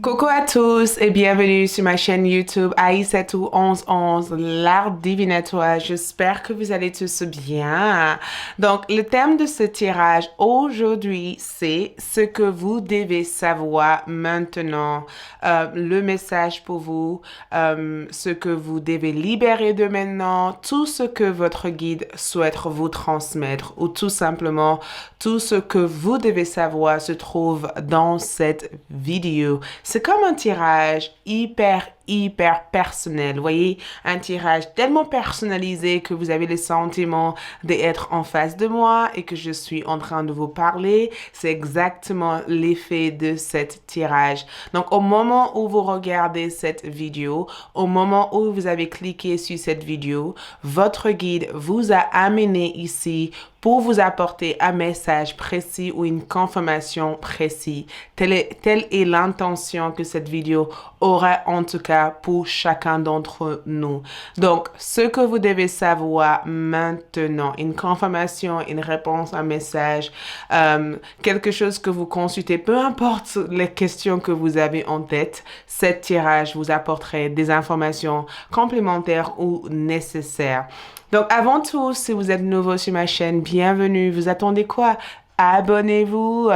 Coucou à tous et bienvenue sur ma chaîne YouTube Aïssatou 1111, l'art divinatoire. J'espère que vous allez tous bien. Donc, le thème de ce tirage aujourd'hui, c'est ce que vous devez savoir maintenant. Le message pour vous, ce que vous devez libérer de maintenant, tout ce que votre guide souhaite vous transmettre ou tout simplement tout ce que vous devez savoir se trouve dans cette vidéo. C'est comme un tirage hyper personnel. Vous voyez, un tirage tellement personnalisé que vous avez le sentiment d'être en face de moi et que je suis en train de vous parler. C'est exactement l'effet de cet tirage. Donc, au moment où vous regardez cette vidéo, au moment où vous avez cliqué sur cette vidéo, votre guide vous a amené ici pour vous apporter un message précis ou une confirmation précise. Telle est l'intention que cette vidéo aura en tout cas pour chacun d'entre nous. Donc, ce que vous devez savoir maintenant, une confirmation, une réponse, un message, quelque chose que vous consultez, peu importe les questions que vous avez en tête, cet tirage vous apporterait des informations complémentaires ou nécessaires. Donc, avant tout, si vous êtes nouveau sur ma chaîne, bienvenue. Vous attendez quoi? Abonnez-vous.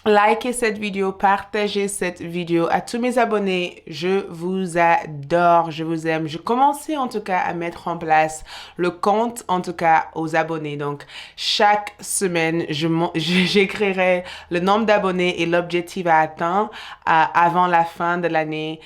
Likez cette vidéo, partagez cette vidéo à tous mes abonnés. Je vous adore, je vous aime. Je commençais en tout cas à mettre en place le compte, en tout cas aux abonnés. Donc, chaque semaine, j'écrirai le nombre d'abonnés et l'objectif à atteindre avant la fin de l'année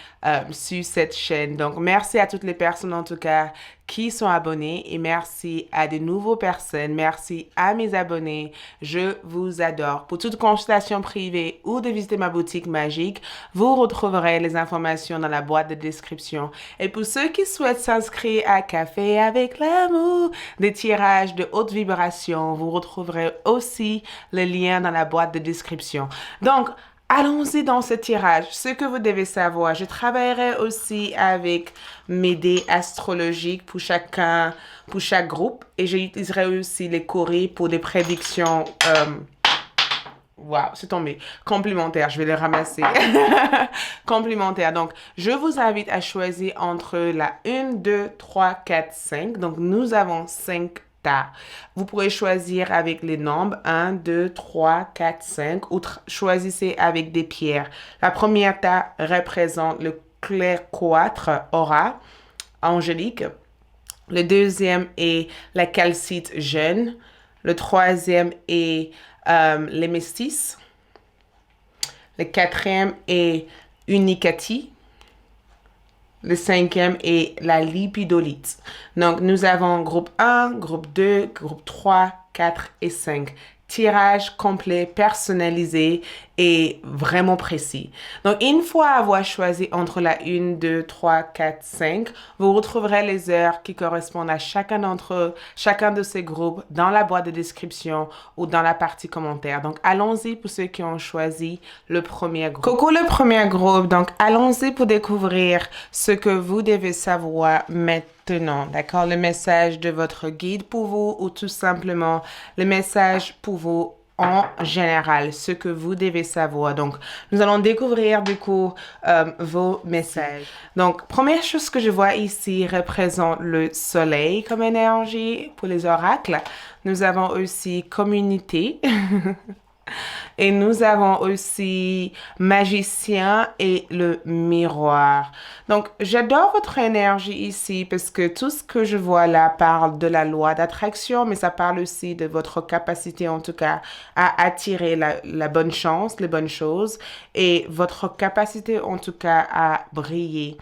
sur cette chaîne. Donc, merci à toutes les personnes en tout cas qui sont abonnés et merci à de nouvelles personnes. Merci à mes abonnés. Je vous adore. Pour toute consultation privée ou de visiter ma boutique magique, vous retrouverez les informations dans la boîte de description. Et pour ceux qui souhaitent s'inscrire à Café avec l'amour, des tirages de haute vibration, vous retrouverez aussi le lien dans la boîte de description. Donc, allons-y dans ce tirage. Ce que vous devez savoir, je travaillerai aussi avec mes dés astrologiques pour chaque groupe et j'utiliserai aussi les courriers pour des prédictions. Wow, c'est tombé. Complémentaires, je vais les ramasser. Complémentaires. Donc, je vous invite à choisir entre la 1, 2, 3, 4, 5. Donc, nous avons 5 tas. Vous pourrez choisir avec les nombres 1, 2, 3, 4, 5 ou choisissez avec des pierres. La première tas représente le clair-quartz aura angélique. Le deuxième est la calcite jeune. Le troisième est les métis. Le quatrième est unicati. Le cinquième est la lipidolite. Donc, nous avons groupe 1, groupe 2, groupe 3, 4 et 5. Tirage complet, personnalisé et vraiment précis. Donc, une fois avoir choisi entre la 1, 2, 3, 4, 5, vous retrouverez les heures qui correspondent à chacun de ces groupes dans la boîte de description ou dans la partie commentaire. Donc, allons-y pour ceux qui ont choisi le premier groupe. Coucou le premier groupe. Donc, allons-y pour découvrir ce que vous devez savoir maintenant. D'accord? Le message de votre guide pour vous ou tout simplement le message pour vous en général, ce que vous devez savoir. Donc, nous allons découvrir du coup vos messages. Donc, première chose que je vois ici représente le soleil comme énergie pour les oracles. Nous avons aussi communauté. Et nous avons aussi magicien et le miroir. Donc, j'adore votre énergie ici parce que tout ce que je vois là parle de la loi d'attraction, mais ça parle aussi de votre capacité en tout cas à attirer la bonne chance, les bonnes choses et votre capacité en tout cas à briller.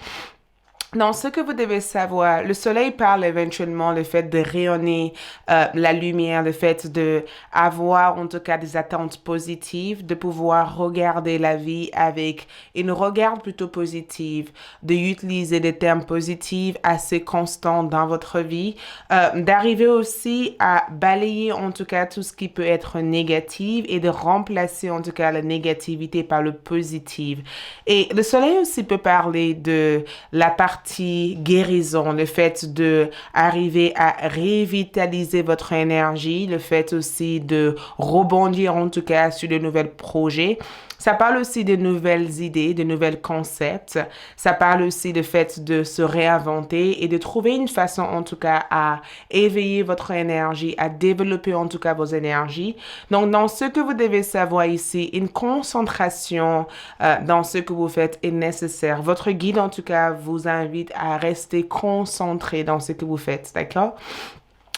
Non, ce que vous devez savoir, le soleil parle éventuellement le fait de rayonner la lumière, le fait de avoir en tout cas des attentes positives, de pouvoir regarder la vie avec une regard plutôt positive, d'utiliser des termes positifs assez constants dans votre vie, d'arriver aussi à balayer en tout cas tout ce qui peut être négatif et de remplacer en tout cas la négativité par le positif. Et le soleil aussi peut parler de la partie partie guérison, le fait de arriver à revitaliser votre énergie, le fait aussi de rebondir en tout cas sur de nouveaux projets. Ça parle aussi de nouvelles idées, de nouveaux concepts. Ça parle aussi du fait de se réinventer et de trouver une façon en tout cas à éveiller votre énergie, à développer en tout cas vos énergies. Donc dans ce que vous devez savoir ici, une concentration dans ce que vous faites est nécessaire. Votre guide en tout cas vous invite à rester concentré dans ce que vous faites, d'accord?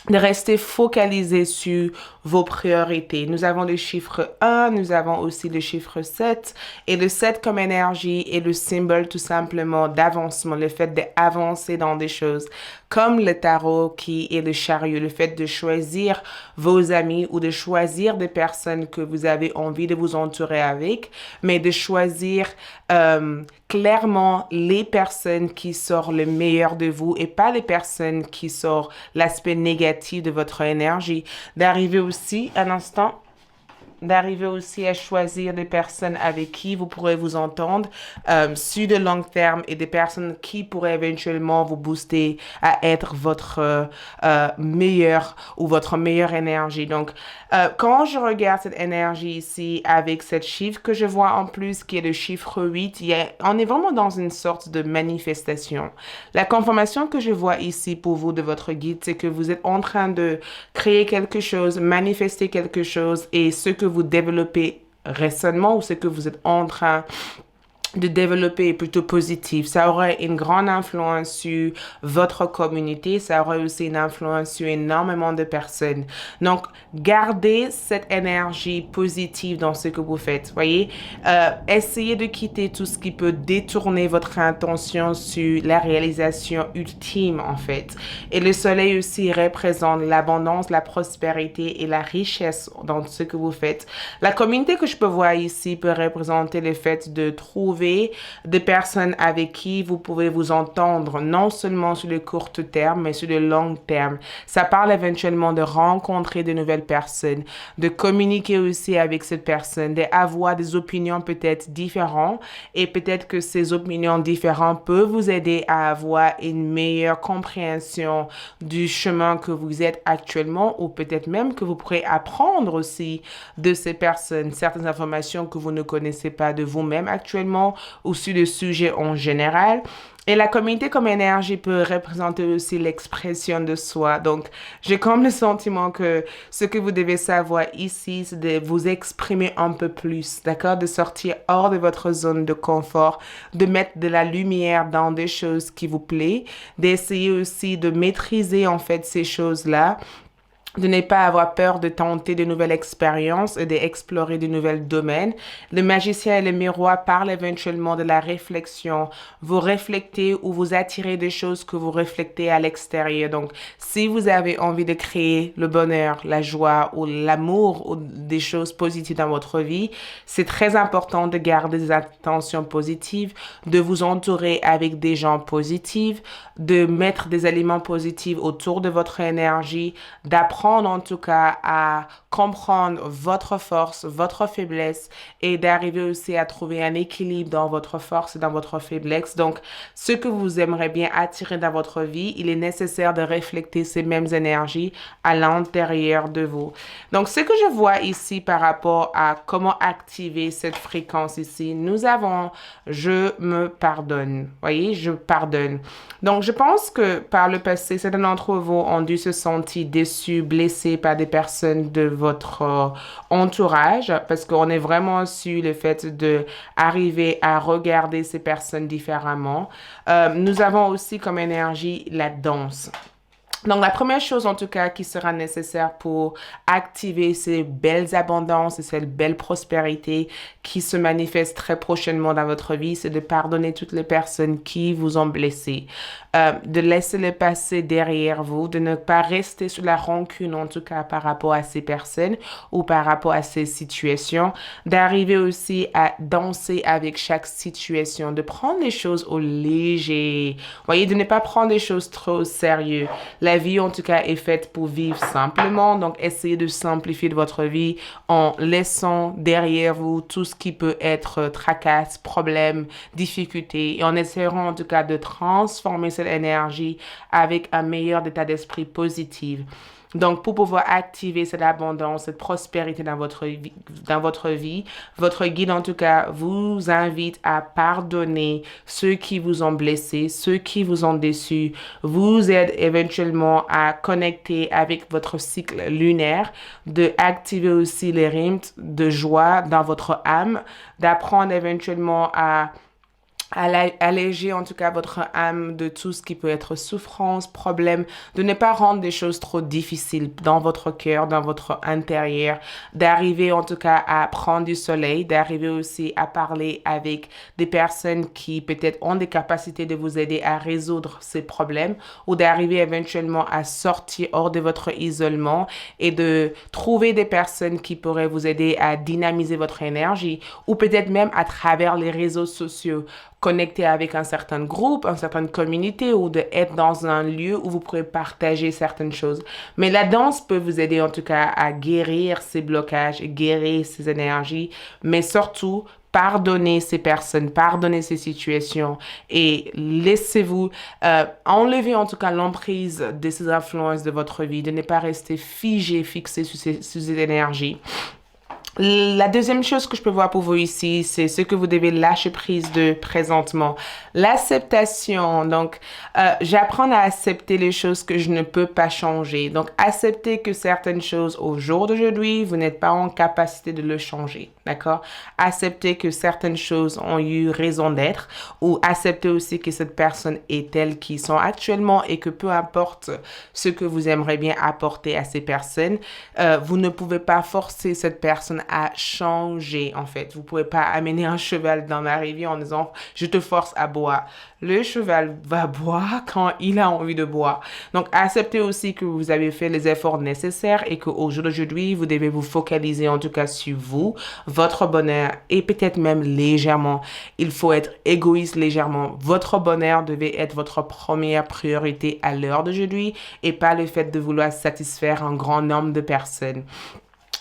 De rester focalisé sur vos priorités. Nous avons le chiffre 1, nous avons aussi le chiffre 7 et le 7 comme énergie est le symbole tout simplement d'avancement, le fait d'avancer dans des choses comme le tarot qui est le chariot, le fait de choisir vos amis ou de choisir des personnes que vous avez envie de vous entourer avec, mais de choisir clairement les personnes qui sortent le meilleur de vous et pas les personnes qui sortent l'aspect négatif de votre énergie. D'arriver aussi, un instant, d'arriver aussi à choisir des personnes avec qui vous pourrez vous entendre sur de long terme et des personnes qui pourraient éventuellement vous booster à être votre meilleur ou votre meilleure énergie. Donc, quand je regarde cette énergie ici avec cette chiffre que je vois en plus qui est le chiffre 8, on est vraiment dans une sorte de manifestation. La confirmation que je vois ici pour vous de votre guide, c'est que vous êtes en train de créer quelque chose, manifester quelque chose et ce que vous développez récemment ou ce que vous êtes en train de développer est plutôt positif. Ça aurait une grande influence sur votre communauté. Ça aurait aussi une influence sur énormément de personnes. Donc, gardez cette énergie positive dans ce que vous faites. Voyez, essayez de quitter tout ce qui peut détourner votre intention sur la réalisation ultime, en fait. Et le soleil aussi représente l'abondance, la prospérité et la richesse dans ce que vous faites. La communauté que je peux voir ici peut représenter le fait de trouver des personnes avec qui vous pouvez vous entendre, non seulement sur le court terme, mais sur le long terme. Ça parle éventuellement de rencontrer de nouvelles personnes, de communiquer aussi avec cette personne, d'avoir des opinions peut-être différentes et peut-être que ces opinions différentes peuvent vous aider à avoir une meilleure compréhension du chemin que vous êtes actuellement ou peut-être même que vous pourrez apprendre aussi de ces personnes, certaines informations que vous ne connaissez pas de vous-même actuellement ou sur le sujet en général. Et la communauté comme énergie peut représenter aussi l'expression de soi. Donc, j'ai comme le sentiment que ce que vous devez savoir ici, c'est de vous exprimer un peu plus, d'accord? De sortir hors de votre zone de confort, de mettre de la lumière dans des choses qui vous plaisent, d'essayer aussi de maîtriser en fait ces choses-là, de ne pas avoir peur de tenter de nouvelles expériences et d'explorer de nouveaux domaines. Le magicien et le miroir parlent éventuellement de la réflexion. Vous réfléchissez ou vous attirez des choses que vous réfléchissez à l'extérieur. Donc, si vous avez envie de créer le bonheur, la joie ou l'amour ou des choses positives dans votre vie, c'est très important de garder des intentions positives, de vous entourer avec des gens positifs, de mettre des aliments positifs autour de votre énergie, d'apprendre en tout cas à comprendre votre force, votre faiblesse et d'arriver aussi à trouver un équilibre dans votre force et dans votre faiblesse. Donc, ce que vous aimeriez bien attirer dans votre vie, il est nécessaire de refléter ces mêmes énergies à l'intérieur de vous. Donc, ce que je vois ici par rapport à comment activer cette fréquence ici, nous avons « je me pardonne ». Voyez, je pardonne. Donc, je pense que par le passé, certains d'entre vous ont dû se sentir déçus, blessés par des personnes de votre entourage parce qu'on est vraiment sur le fait de arriver à regarder ces personnes différemment. Nous avons aussi comme énergie la danse. Donc, la première chose, en tout cas, qui sera nécessaire pour activer ces belles abondances et cette belle prospérité qui se manifeste très prochainement dans votre vie, c'est de pardonner toutes les personnes qui vous ont blessé, de laisser le passé derrière vous, de ne pas rester sur la rancune, en tout cas, par rapport à ces personnes ou par rapport à ces situations, d'arriver aussi à danser avec chaque situation, de prendre les choses au léger. Vous voyez, de ne pas prendre les choses trop au sérieux. La La vie, en tout cas, est faite pour vivre simplement. Donc, essayez de simplifier votre vie en laissant derrière vous tout ce qui peut être tracasse, problème, difficulté, et en essayant, en tout cas, de transformer cette énergie avec un meilleur état d'esprit positif. Donc, pour pouvoir activer cette abondance, cette prospérité dans votre vie, votre guide, en tout cas, vous invite à pardonner ceux qui vous ont blessé, ceux qui vous ont déçu, vous aide éventuellement à connecter avec votre cycle lunaire, de activer aussi les rythmes de joie dans votre âme, d'apprendre éventuellement à alléger en tout cas votre âme de tout ce qui peut être souffrance, problème, de ne pas rendre des choses trop difficiles dans votre cœur, dans votre intérieur, d'arriver en tout cas à prendre du soleil, d'arriver aussi à parler avec des personnes qui peut-être ont des capacités de vous aider à résoudre ces problèmes ou d'arriver éventuellement à sortir hors de votre isolement et de trouver des personnes qui pourraient vous aider à dynamiser votre énergie ou peut-être même à travers les réseaux sociaux connecter avec un certain groupe, une certaine communauté ou d'être dans un lieu où vous pourrez partager certaines choses. Mais la danse peut vous aider en tout cas à guérir ces blocages, guérir ces énergies, mais surtout pardonner ces personnes, pardonner ces situations et laissez-vous enlever en tout cas l'emprise de ces influences de votre vie, de ne pas rester figé, fixé sur ces énergies. La deuxième chose que je peux voir pour vous ici, c'est ce que vous devez lâcher prise de présentement. L'acceptation. Donc, j'apprends à accepter les choses que je ne peux pas changer. Donc, accepter que certaines choses au jour d'aujourd'hui, vous n'êtes pas en capacité de le changer. D'accord? Accepter que certaines choses ont eu raison d'être ou accepter aussi que cette personne est telle qu'ils sont actuellement et que peu importe ce que vous aimeriez bien apporter à ces personnes, vous ne pouvez pas forcer cette personne à changer, en fait. Vous pouvez pas amener un cheval dans la rivière en disant « je te force à boire ». Le cheval va boire quand il a envie de boire. Donc, acceptez aussi que vous avez fait les efforts nécessaires et qu'au jour d'aujourd'hui, vous devez vous focaliser en tout cas sur vous, votre bonheur et peut-être même légèrement. Il faut être égoïste légèrement. Votre bonheur devait être votre première priorité à l'heure d'aujourd'hui et pas le fait de vouloir satisfaire un grand nombre de personnes.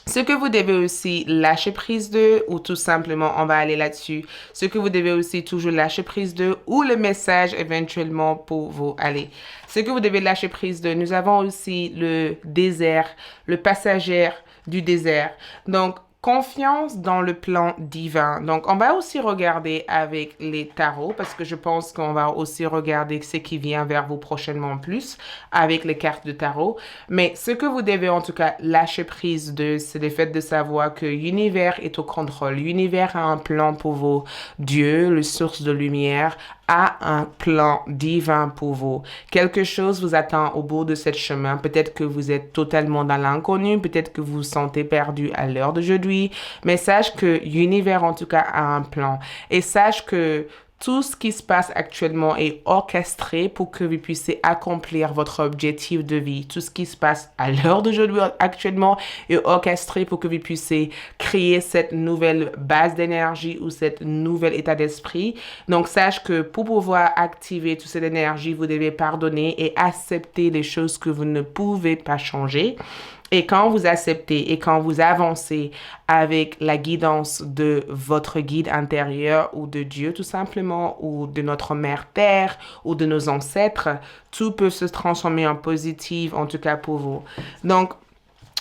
Ce que vous devez aussi lâcher prise de, ou tout simplement, on va aller là-dessus, ce que vous devez aussi toujours lâcher prise de, ou le message éventuellement pour vous aller. Ce que vous devez lâcher prise de, nous avons aussi le désert, le passager du désert. Donc, confiance dans le plan divin. Donc, on va aussi regarder avec les tarots parce que je pense qu'on va aussi regarder ce qui vient vers vous prochainement plus avec les cartes de tarot. Mais ce que vous devez en tout cas lâcher prise de, c'est le fait de savoir que l'univers est au contrôle. L'univers a un plan pour vous. Dieu, le source de lumière, a un plan divin pour vous. Quelque chose vous attend au bout de ce chemin. Peut-être que vous êtes totalement dans l'inconnu, peut-être que vous vous sentez perdu à l'heure d'aujourd'hui, mais sache que l'univers en tout cas a un plan. Et sache que tout ce qui se passe actuellement est orchestré pour que vous puissiez accomplir votre objectif de vie. Tout ce qui se passe à l'heure d'aujourd'hui actuellement est orchestré pour que vous puissiez créer cette nouvelle base d'énergie ou cette nouvel état d'esprit. Donc, sache que pour pouvoir activer toute cette énergie, vous devez pardonner et accepter les choses que vous ne pouvez pas changer. Et quand vous acceptez et quand vous avancez avec la guidance de votre guide intérieur ou de Dieu tout simplement, ou de notre mère terre ou de nos ancêtres, tout peut se transformer en positif, en tout cas pour vous. Donc,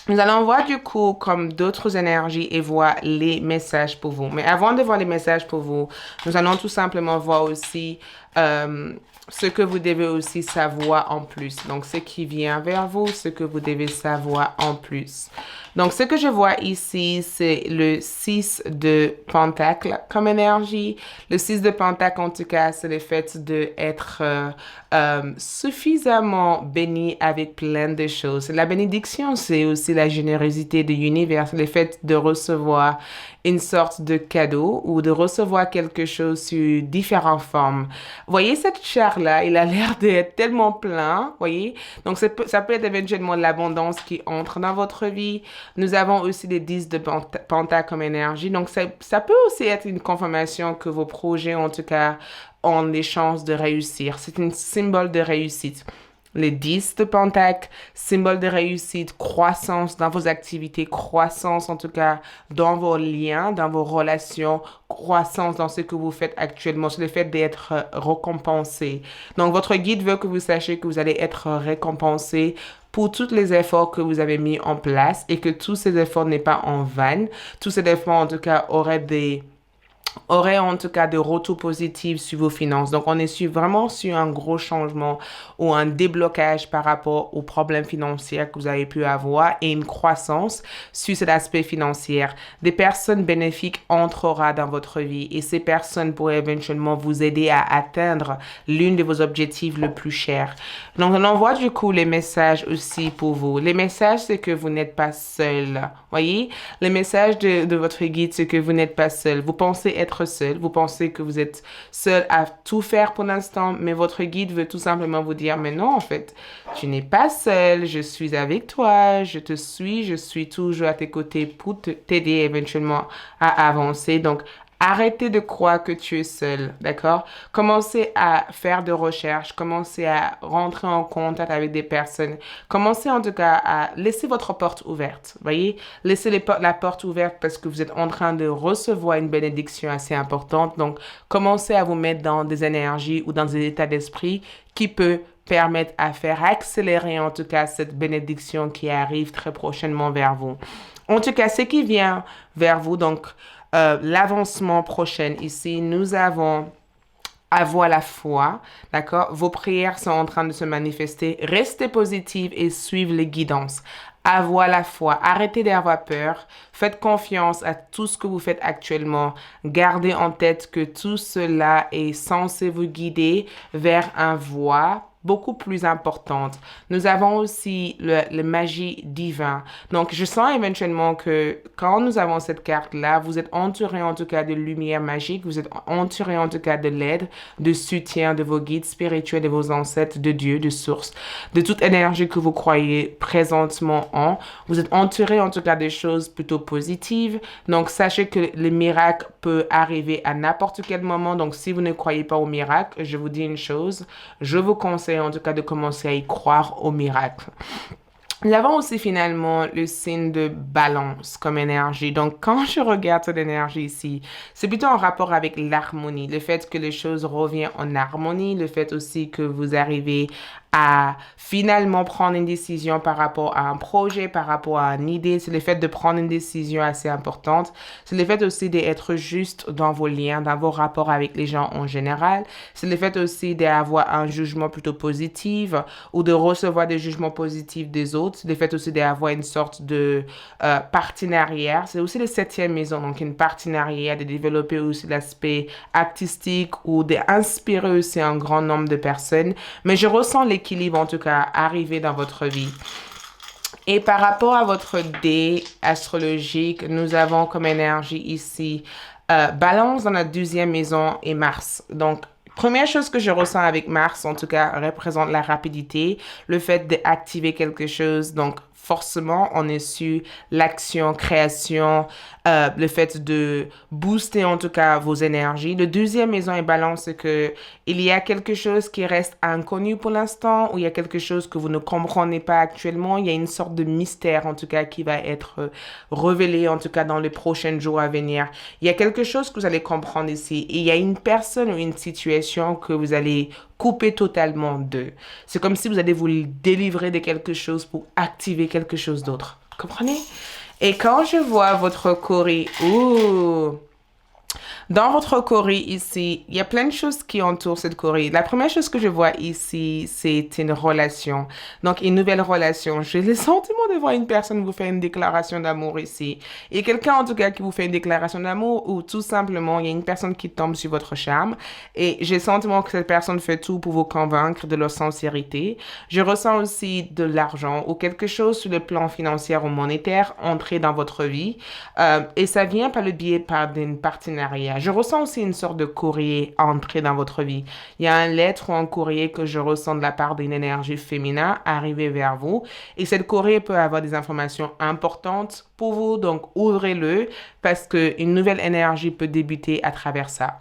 nous allons voir du coup comme d'autres énergies et voir les messages pour vous. Mais avant de voir les messages pour vous, nous allons tout simplement voir aussi ce que vous devez aussi savoir en plus. Donc, ce qui vient vers vous, ce que vous devez savoir en plus. Donc, ce que je vois ici, c'est le 6 de Pentacle comme énergie. Le 6 de Pentacle, en tout cas, c'est le fait d'être suffisamment béni avec plein de choses. La bénédiction, c'est aussi la générosité de l'univers. C'est le fait de recevoir une sorte de cadeau ou de recevoir quelque chose sous différentes formes. Voyez cette char-là, il a l'air d'être tellement plein, voyez? Donc, ça peut être éventuellement l'abondance qui entre dans votre vie. Nous avons aussi les 10 de Pentacle comme énergie. Donc, ça peut aussi être une confirmation que vos projets, en tout cas, ont les chances de réussir. C'est un symbole de réussite. les 10 de Pentacle, symbole de réussite, croissance dans vos activités, croissance en tout cas dans vos liens, dans vos relations, croissance dans ce que vous faites actuellement, c'est le fait d'être récompensé. Donc, votre guide veut que vous sachiez que vous allez être récompensé pour tous les efforts que vous avez mis en place et que tous ces efforts n'est pas en vain. Tous ces efforts, en tout cas, aurait en tout cas de retours positifs sur vos finances. Donc, on est vraiment sur un gros changement ou un déblocage par rapport aux problèmes financiers que vous avez pu avoir et une croissance sur cet aspect financier. Des personnes bénéfiques entrera dans votre vie et ces personnes pourraient éventuellement vous aider à atteindre l'une de vos objectifs le plus chers. Donc, on envoie du coup les messages aussi pour vous. Les messages, c'est que vous n'êtes pas seul. Voyez? Les messages de votre guide, c'est que vous n'êtes pas seul. Vous pensez être seul. Vous pensez que vous êtes seul à tout faire pour l'instant, mais votre guide veut tout simplement vous dire, mais non, en fait, tu n'es pas seul. Je suis avec toi. Je te suis. Je suis toujours à tes côtés pour t'aider éventuellement à avancer. Donc, arrêtez de croire que tu es seul, d'accord? Commencez à faire de recherches, commencez à rentrer en contact avec des personnes, commencez en tout cas à laisser votre porte ouverte, voyez? Laissez la porte ouverte parce que vous êtes en train de recevoir une bénédiction assez importante. Donc, commencez à vous mettre dans des énergies ou dans des états d'esprit qui peut permettre à faire accélérer en tout cas cette bénédiction qui arrive très prochainement vers vous. En tout cas, ce qui vient vers vous, donc, l'avancement prochain ici, nous avons avoir la foi, d'accord? Vos prières sont en train de se manifester. Restez positive et suivez les guidances. Avoir la foi. Arrêtez d'avoir peur. Faites confiance à tout ce que vous faites actuellement. Gardez en tête que tout cela est censé vous guider vers un voie beaucoup plus importante. Nous avons aussi le magie divin. Donc, je sens éventuellement que quand nous avons cette carte-là, vous êtes entouré en tout cas de lumière magique, vous êtes entouré en tout cas de l'aide, de soutien de vos guides spirituels, de vos ancêtres, de Dieu, de source, de toute énergie que vous croyez présentement en. Vous êtes entouré en tout cas de choses plutôt positives. Donc, sachez que le miracle peut arriver à n'importe quel moment. Donc, si vous ne croyez pas au miracle, je vous dis une chose, je vous conseille en tout cas de commencer à y croire au miracle. Nous avons aussi finalement le signe de balance comme énergie. Donc, quand je regarde cette énergie ici, c'est plutôt en rapport avec l'harmonie, le fait que les choses reviennent en harmonie, le fait aussi que vous arrivez à finalement prendre une décision par rapport à un projet, par rapport à une idée. C'est le fait de prendre une décision assez importante. C'est le fait aussi d'être juste dans vos liens, dans vos rapports avec les gens en général. C'est le fait aussi d'avoir un jugement plutôt positif ou de recevoir des jugements positifs des autres. C'est le fait aussi d'avoir une sorte de partenariat. C'est aussi la 7e maison, donc une partenariat, de développer aussi l'aspect artistique ou d'inspirer aussi un grand nombre de personnes. Mais je ressens l'équilibre en tout cas arriver dans votre vie. Et par rapport à votre dé astrologique, nous avons comme énergie ici Balance dans la 12e maison et Mars. Donc, première chose que je ressens avec Mars, en tout cas, représente la rapidité, le fait d'activer quelque chose. Donc, forcément, on est sur l'action, création, le fait de booster en tout cas vos énergies. Le 12e maison et balance, c'est que il y a quelque chose qui reste inconnu pour l'instant ou il y a quelque chose que vous ne comprenez pas actuellement. Il y a une sorte de mystère en tout cas qui va être révélé en tout cas dans les prochains jours à venir. Il y a quelque chose que vous allez comprendre ici et il y a une personne ou une situation que vous allez couper totalement d'eux. C'est comme si vous allez vous délivrer de quelque chose pour activer quelque chose d'autre. Comprenez? Et quand je vois votre Cori, dans votre Cori ici, il y a plein de choses qui entourent cette Cori. La première chose que je vois ici, c'est une relation. Donc, une nouvelle relation. J'ai le sentiment de voir une personne vous faire une déclaration d'amour ici. Et quelqu'un, en tout cas, qui vous fait une déclaration d'amour ou tout simplement, il y a une personne qui tombe sur votre charme. Et j'ai le sentiment que cette personne fait tout pour vous convaincre de leur sincérité. Je ressens aussi de l'argent ou quelque chose sur le plan financier ou monétaire entrer dans votre vie. Et ça vient par le biais d'une partenariat. Je ressens aussi une sorte de courrier entrer dans votre vie. Il y a une lettre ou un courrier que je ressens de la part d'une énergie féminin arriver vers vous. Et cette courrier peut avoir des informations importantes pour vous. Donc, ouvrez-le parce qu'une nouvelle énergie peut débuter à travers ça.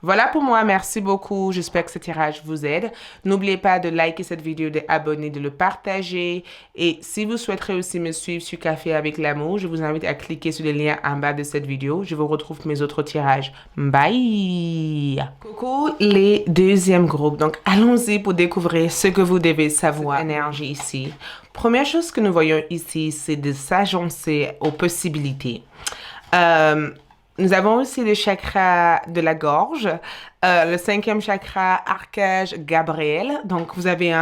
Voilà pour moi, merci beaucoup. J'espère que ce tirage vous aide. N'oubliez pas de liker cette vidéo, d'abonner, de le partager. Et si vous souhaiterez aussi me suivre sur Café avec l'amour, je vous invite à cliquer sur le lien en bas de cette vidéo. Je vous retrouve pour mes autres tirages. Bye! Coucou les deuxièmes groupes. Donc, allons-y pour découvrir ce que vous devez savoir. Cette énergie ici. Première chose que nous voyons ici, c'est de s'agencer aux possibilités. Nous avons aussi le chakra de la gorge, le 5e chakra, archange Gabriel. Donc, vous avez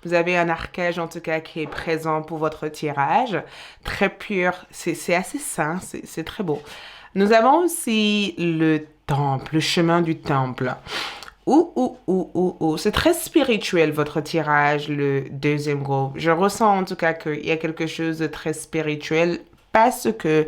vous avez un archange en tout cas qui est présent pour votre tirage. Très pur, c'est assez sain, c'est très beau. Nous avons aussi le temple, le chemin du temple. C'est très spirituel votre tirage, le deuxième groupe. Je ressens en tout cas qu'il y a quelque chose de très spirituel parce que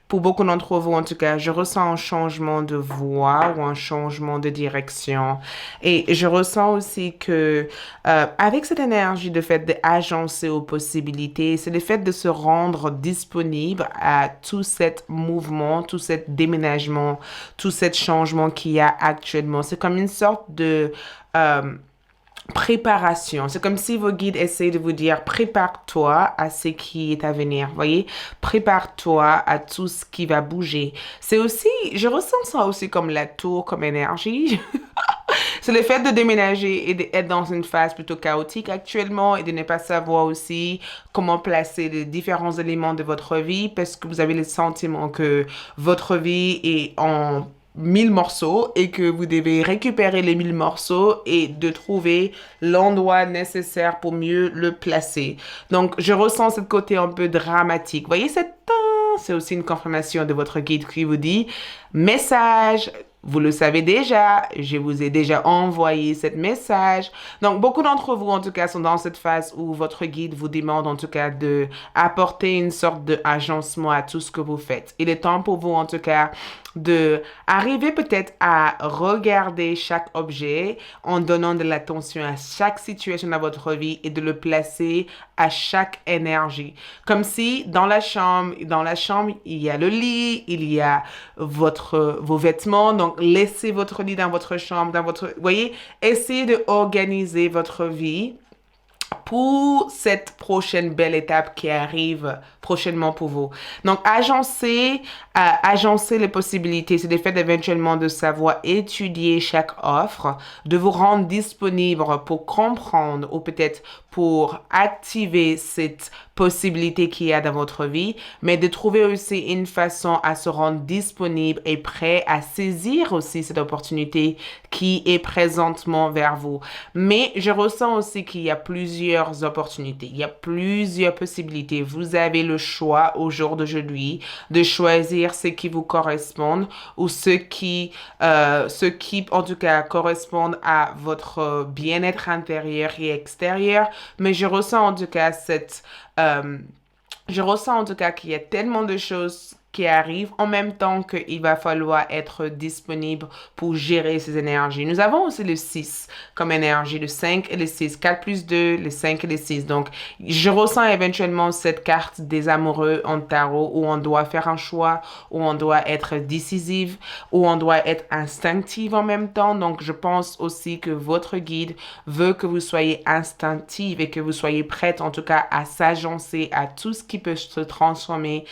pour beaucoup d'entre vous, en tout cas, je ressens un changement de voix ou un changement de direction. Et je ressens aussi que avec cette énergie de fait d'agencer aux possibilités, c'est le fait de se rendre disponible à tout cet mouvement, tout cet déménagement, tout cet changement qu'il y a actuellement. C'est comme une sorte de préparation. C'est comme si vos guides essaient de vous dire prépare-toi à ce qui est à venir. Voyez, prépare-toi à tout ce qui va bouger. C'est aussi, je ressens ça aussi comme la tour, comme énergie. C'est le fait de déménager et d'être dans une phase plutôt chaotique actuellement et de ne pas savoir aussi comment placer les différents éléments de votre vie parce que vous avez le sentiment que votre vie est en 1000 morceaux et que vous devez récupérer les 1000 morceaux et de trouver l'endroit nécessaire pour mieux le placer. Donc, je ressens ce côté un peu dramatique. Vous voyez, c'est aussi une confirmation de votre guide qui vous dit message. Vous le savez déjà, je vous ai déjà envoyé ce message. Donc, beaucoup d'entre vous, en tout cas, sont dans cette phase où votre guide vous demande, en tout cas, de apporter une sorte d'agencement à tout ce que vous faites. Il est temps pour vous, en tout cas, de arriver peut-être à regarder chaque objet en donnant de l'attention à chaque situation dans votre vie et de le placer à chaque énergie. Comme si dans la chambre, il y a le lit, il y a vos vêtements. Donc, laissez votre lit dans votre chambre, voyez, essayez de organiser votre vie pour cette prochaine belle étape qui arrive prochainement pour vous. Donc, agencer les possibilités, c'est le fait éventuellement de savoir étudier chaque offre, de vous rendre disponible pour comprendre ou peut-être pour activer cette possibilité qu'il y a dans votre vie, mais de trouver aussi une façon à se rendre disponible et prêt à saisir aussi cette opportunité qui est présentement vers vous. Mais je ressens aussi qu'il y a plusieurs opportunités, il y a plusieurs possibilités. Vous avez le choix au jour d'aujourd'hui de choisir ce qui vous correspond ou ce qui en tout cas correspondent à votre bien-être intérieur et extérieur. Mais je ressens en tout cas qu'il y a tellement de choses qui arrivent en même temps qu'il va falloir être disponible pour gérer ces énergies. Nous avons aussi le 6 comme énergie, le 5 et le 6, 4 plus 2, le 5 et le 6. Donc, je ressens éventuellement cette carte des amoureux en tarot où on doit faire un choix, où on doit être décisive, où on doit être instinctive en même temps. Donc, je pense aussi que votre guide veut que vous soyez instinctive et que vous soyez prête en tout cas à s'agencer à tout ce qui peut se transformer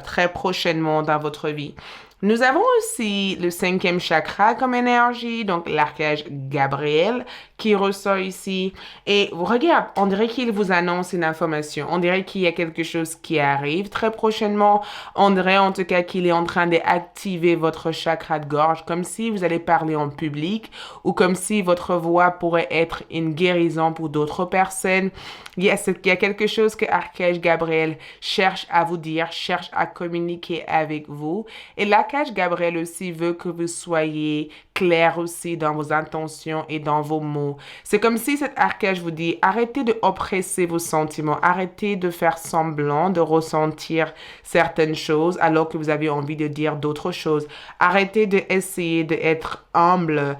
très prochainement dans votre vie. Nous avons aussi le 5e chakra comme énergie, donc l'archange Gabriel qui ressort ici. Et regarde, on dirait qu'il vous annonce une information. On dirait qu'il y a quelque chose qui arrive très prochainement. On dirait en tout cas qu'il est en train d'activer votre chakra de gorge, comme si vous allez parler en public ou comme si votre voix pourrait être une guérison pour d'autres personnes. Il y a quelque chose que l'archange Gabriel cherche à vous dire, cherche à communiquer avec vous. Et l'archange Gabriel aussi veut que vous soyez clair aussi dans vos intentions et dans vos mots. C'est comme si cet archange vous dit, arrêtez de oppresser vos sentiments, arrêtez de faire semblant de ressentir certaines choses alors que vous avez envie de dire d'autres choses. Arrêtez d'essayer d'être humble.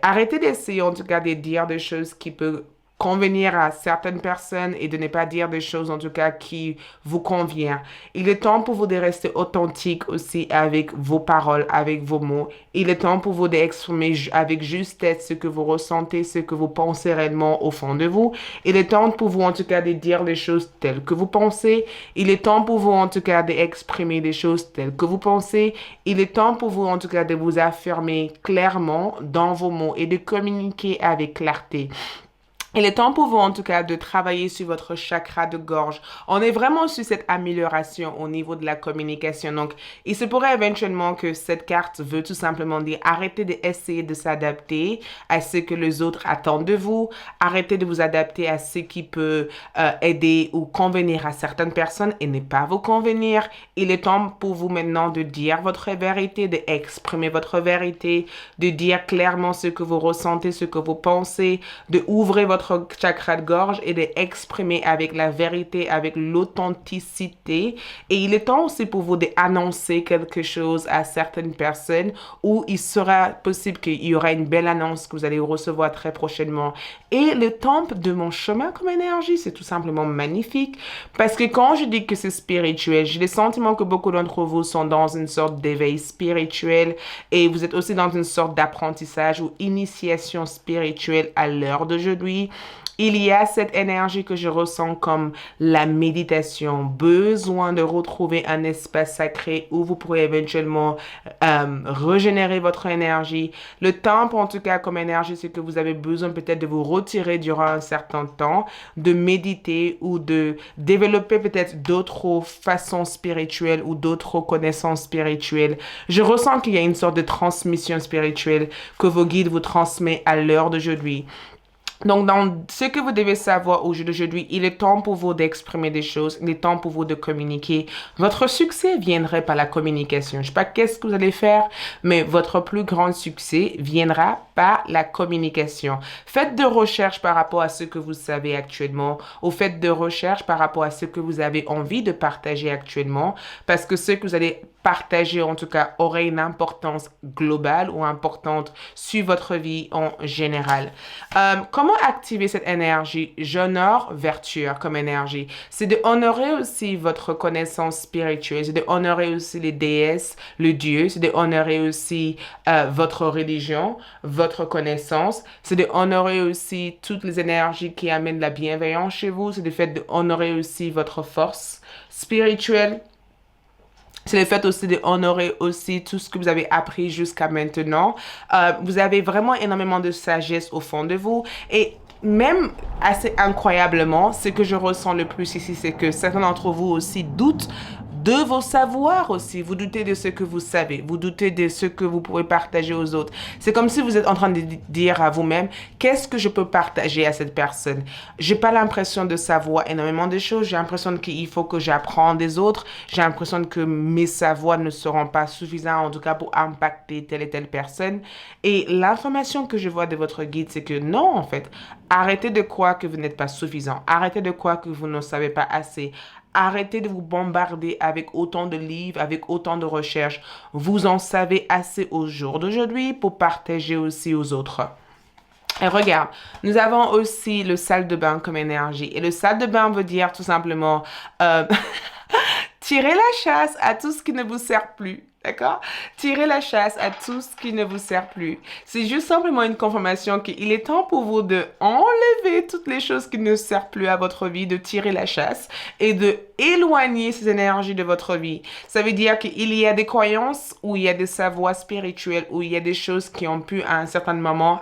Arrêtez d'essayer en tout cas de dire des choses qui peuvent convenir à certaines personnes et de ne pas dire des choses en tout cas qui vous conviennent. Il est temps pour vous de rester authentique aussi avec vos paroles, avec vos mots. Il est temps pour vous d'exprimer avec justesse ce que vous ressentez, ce que vous pensez réellement au fond de vous. Il est temps pour vous en tout cas de dire les choses telles que vous pensez. Il est temps pour vous en tout cas d'exprimer les choses telles que vous pensez. Il est temps pour vous en tout cas de vous affirmer clairement dans vos mots et de communiquer avec clarté. Il est temps pour vous, en tout cas, de travailler sur votre chakra de gorge. On est vraiment sur cette amélioration au niveau de la communication. Donc, il se pourrait éventuellement que cette carte veut tout simplement dire arrêtez d'essayer de s'adapter à ce que les autres attendent de vous. Arrêtez de vous adapter à ce qui peut aider ou convenir à certaines personnes et ne pas vous convenir. Il est temps pour vous maintenant de dire votre vérité, d'exprimer votre vérité, de dire clairement ce que vous ressentez, ce que vous pensez, de ouvrir votre chakra de gorge et d'exprimer avec la vérité, avec l'authenticité. Et il est temps aussi pour vous d'annoncer quelque chose à certaines personnes où il sera possible qu'il y aura une belle annonce que vous allez recevoir très prochainement. Et le temple de mon chemin comme énergie, c'est tout simplement magnifique parce que quand je dis que c'est spirituel, j'ai le sentiment que beaucoup d'entre vous sont dans une sorte d'éveil spirituel et vous êtes aussi dans une sorte d'apprentissage ou initiation spirituelle à l'heure d'aujourd'hui. Il y a cette énergie que je ressens comme la méditation, besoin de retrouver un espace sacré où vous pourrez éventuellement régénérer votre énergie. Le temple, en tout cas, comme énergie, c'est que vous avez besoin peut-être de vous retirer durant un certain temps, de méditer ou de développer peut-être d'autres façons spirituelles ou d'autres connaissances spirituelles. Je ressens qu'il y a une sorte de transmission spirituelle que vos guides vous transmettent à l'heure d'aujourd'hui. Donc, dans ce que vous devez savoir aujourd'hui, il est temps pour vous d'exprimer des choses, il est temps pour vous de communiquer. Votre succès viendrait par la communication. Je ne sais pas qu'est-ce que vous allez faire, mais votre plus grand succès viendra par la communication. Faites de recherches par rapport à ce que vous savez actuellement, ou faites de recherches par rapport à ce que vous avez envie de partager actuellement, parce que ce que vous allez partager, en tout cas, aurait une importance globale ou importante sur votre vie en général. Comment activer cette énergie? J'honore vertu comme énergie. C'est de honorer aussi votre connaissance spirituelle, c'est de honorer aussi les déesses, le Dieu, c'est de honorer aussi votre religion, votre connaissance, c'est de honorer aussi toutes les énergies qui amènent la bienveillance chez vous, c'est le fait de honorer aussi votre force spirituelle. C'est le fait aussi d'honorer aussi tout ce que vous avez appris jusqu'à maintenant. Vous avez vraiment énormément de sagesse au fond de vous. Et même assez incroyablement, ce que je ressens le plus ici, c'est que certains d'entre vous aussi doutent de vos savoirs aussi. Vous doutez de ce que vous savez. Vous doutez de ce que vous pouvez partager aux autres. C'est comme si vous êtes en train de dire à vous-même, qu'est-ce que je peux partager à cette personne? J'ai pas l'impression de savoir énormément de choses. J'ai l'impression qu'il faut que j'apprenne des autres. J'ai l'impression que mes savoirs ne seront pas suffisants, en tout cas pour impacter telle et telle personne. Et l'information que je vois de votre guide, c'est que non, en fait. Arrêtez de croire que vous n'êtes pas suffisant. Arrêtez de croire que vous ne savez pas assez. Arrêtez de vous bombarder avec autant de livres, avec autant de recherches. Vous en savez assez au jour d'aujourd'hui pour partager aussi aux autres. Et regarde, nous avons aussi le salle de bain comme énergie. Et le salle de bain veut dire tout simplement tirer la chasse à tout ce qui ne vous sert plus. D'accord? Tirez la chasse à tout ce qui ne vous sert plus. C'est juste simplement une confirmation qu'il est temps pour vous de enlever toutes les choses qui ne servent plus à votre vie, de tirer la chasse et de éloigner ces énergies de votre vie. Ça veut dire qu'il y a des croyances où il y a des savoirs spirituels, où il y a des choses qui ont pu à un certain moment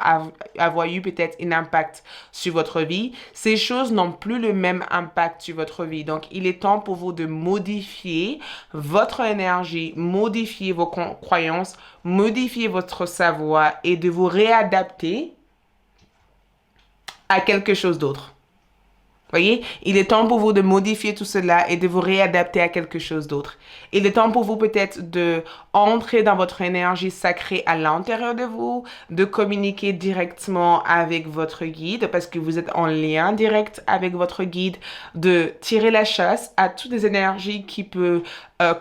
avoir eu peut-être un impact sur votre vie. Ces choses n'ont plus le même impact sur votre vie. Donc, il est temps pour vous de modifier votre énergie, modifier vos croyances, modifier votre savoir et de vous réadapter à quelque chose d'autre. Voyez, il est temps pour vous de modifier tout cela et de vous réadapter à quelque chose d'autre. Il est temps pour vous peut-être de entrer dans votre énergie sacrée à l'intérieur de vous, de communiquer directement avec votre guide parce que vous êtes en lien direct avec votre guide, de tirer la chasse à toutes les énergies qui peuvent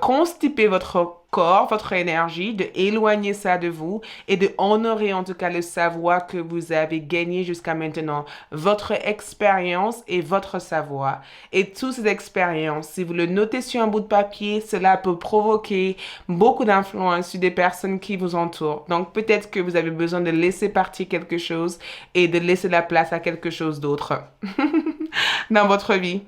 constiper votre corps, votre énergie, de éloigner ça de vous et de honorer en tout cas le savoir que vous avez gagné jusqu'à maintenant, votre expérience et votre savoir. Et toutes ces expériences, si vous le notez sur un bout de papier, cela peut provoquer beaucoup d'influence sur des personnes qui vous entourent. Donc peut-être que vous avez besoin de laisser partir quelque chose et de laisser la place à quelque chose d'autre dans votre vie.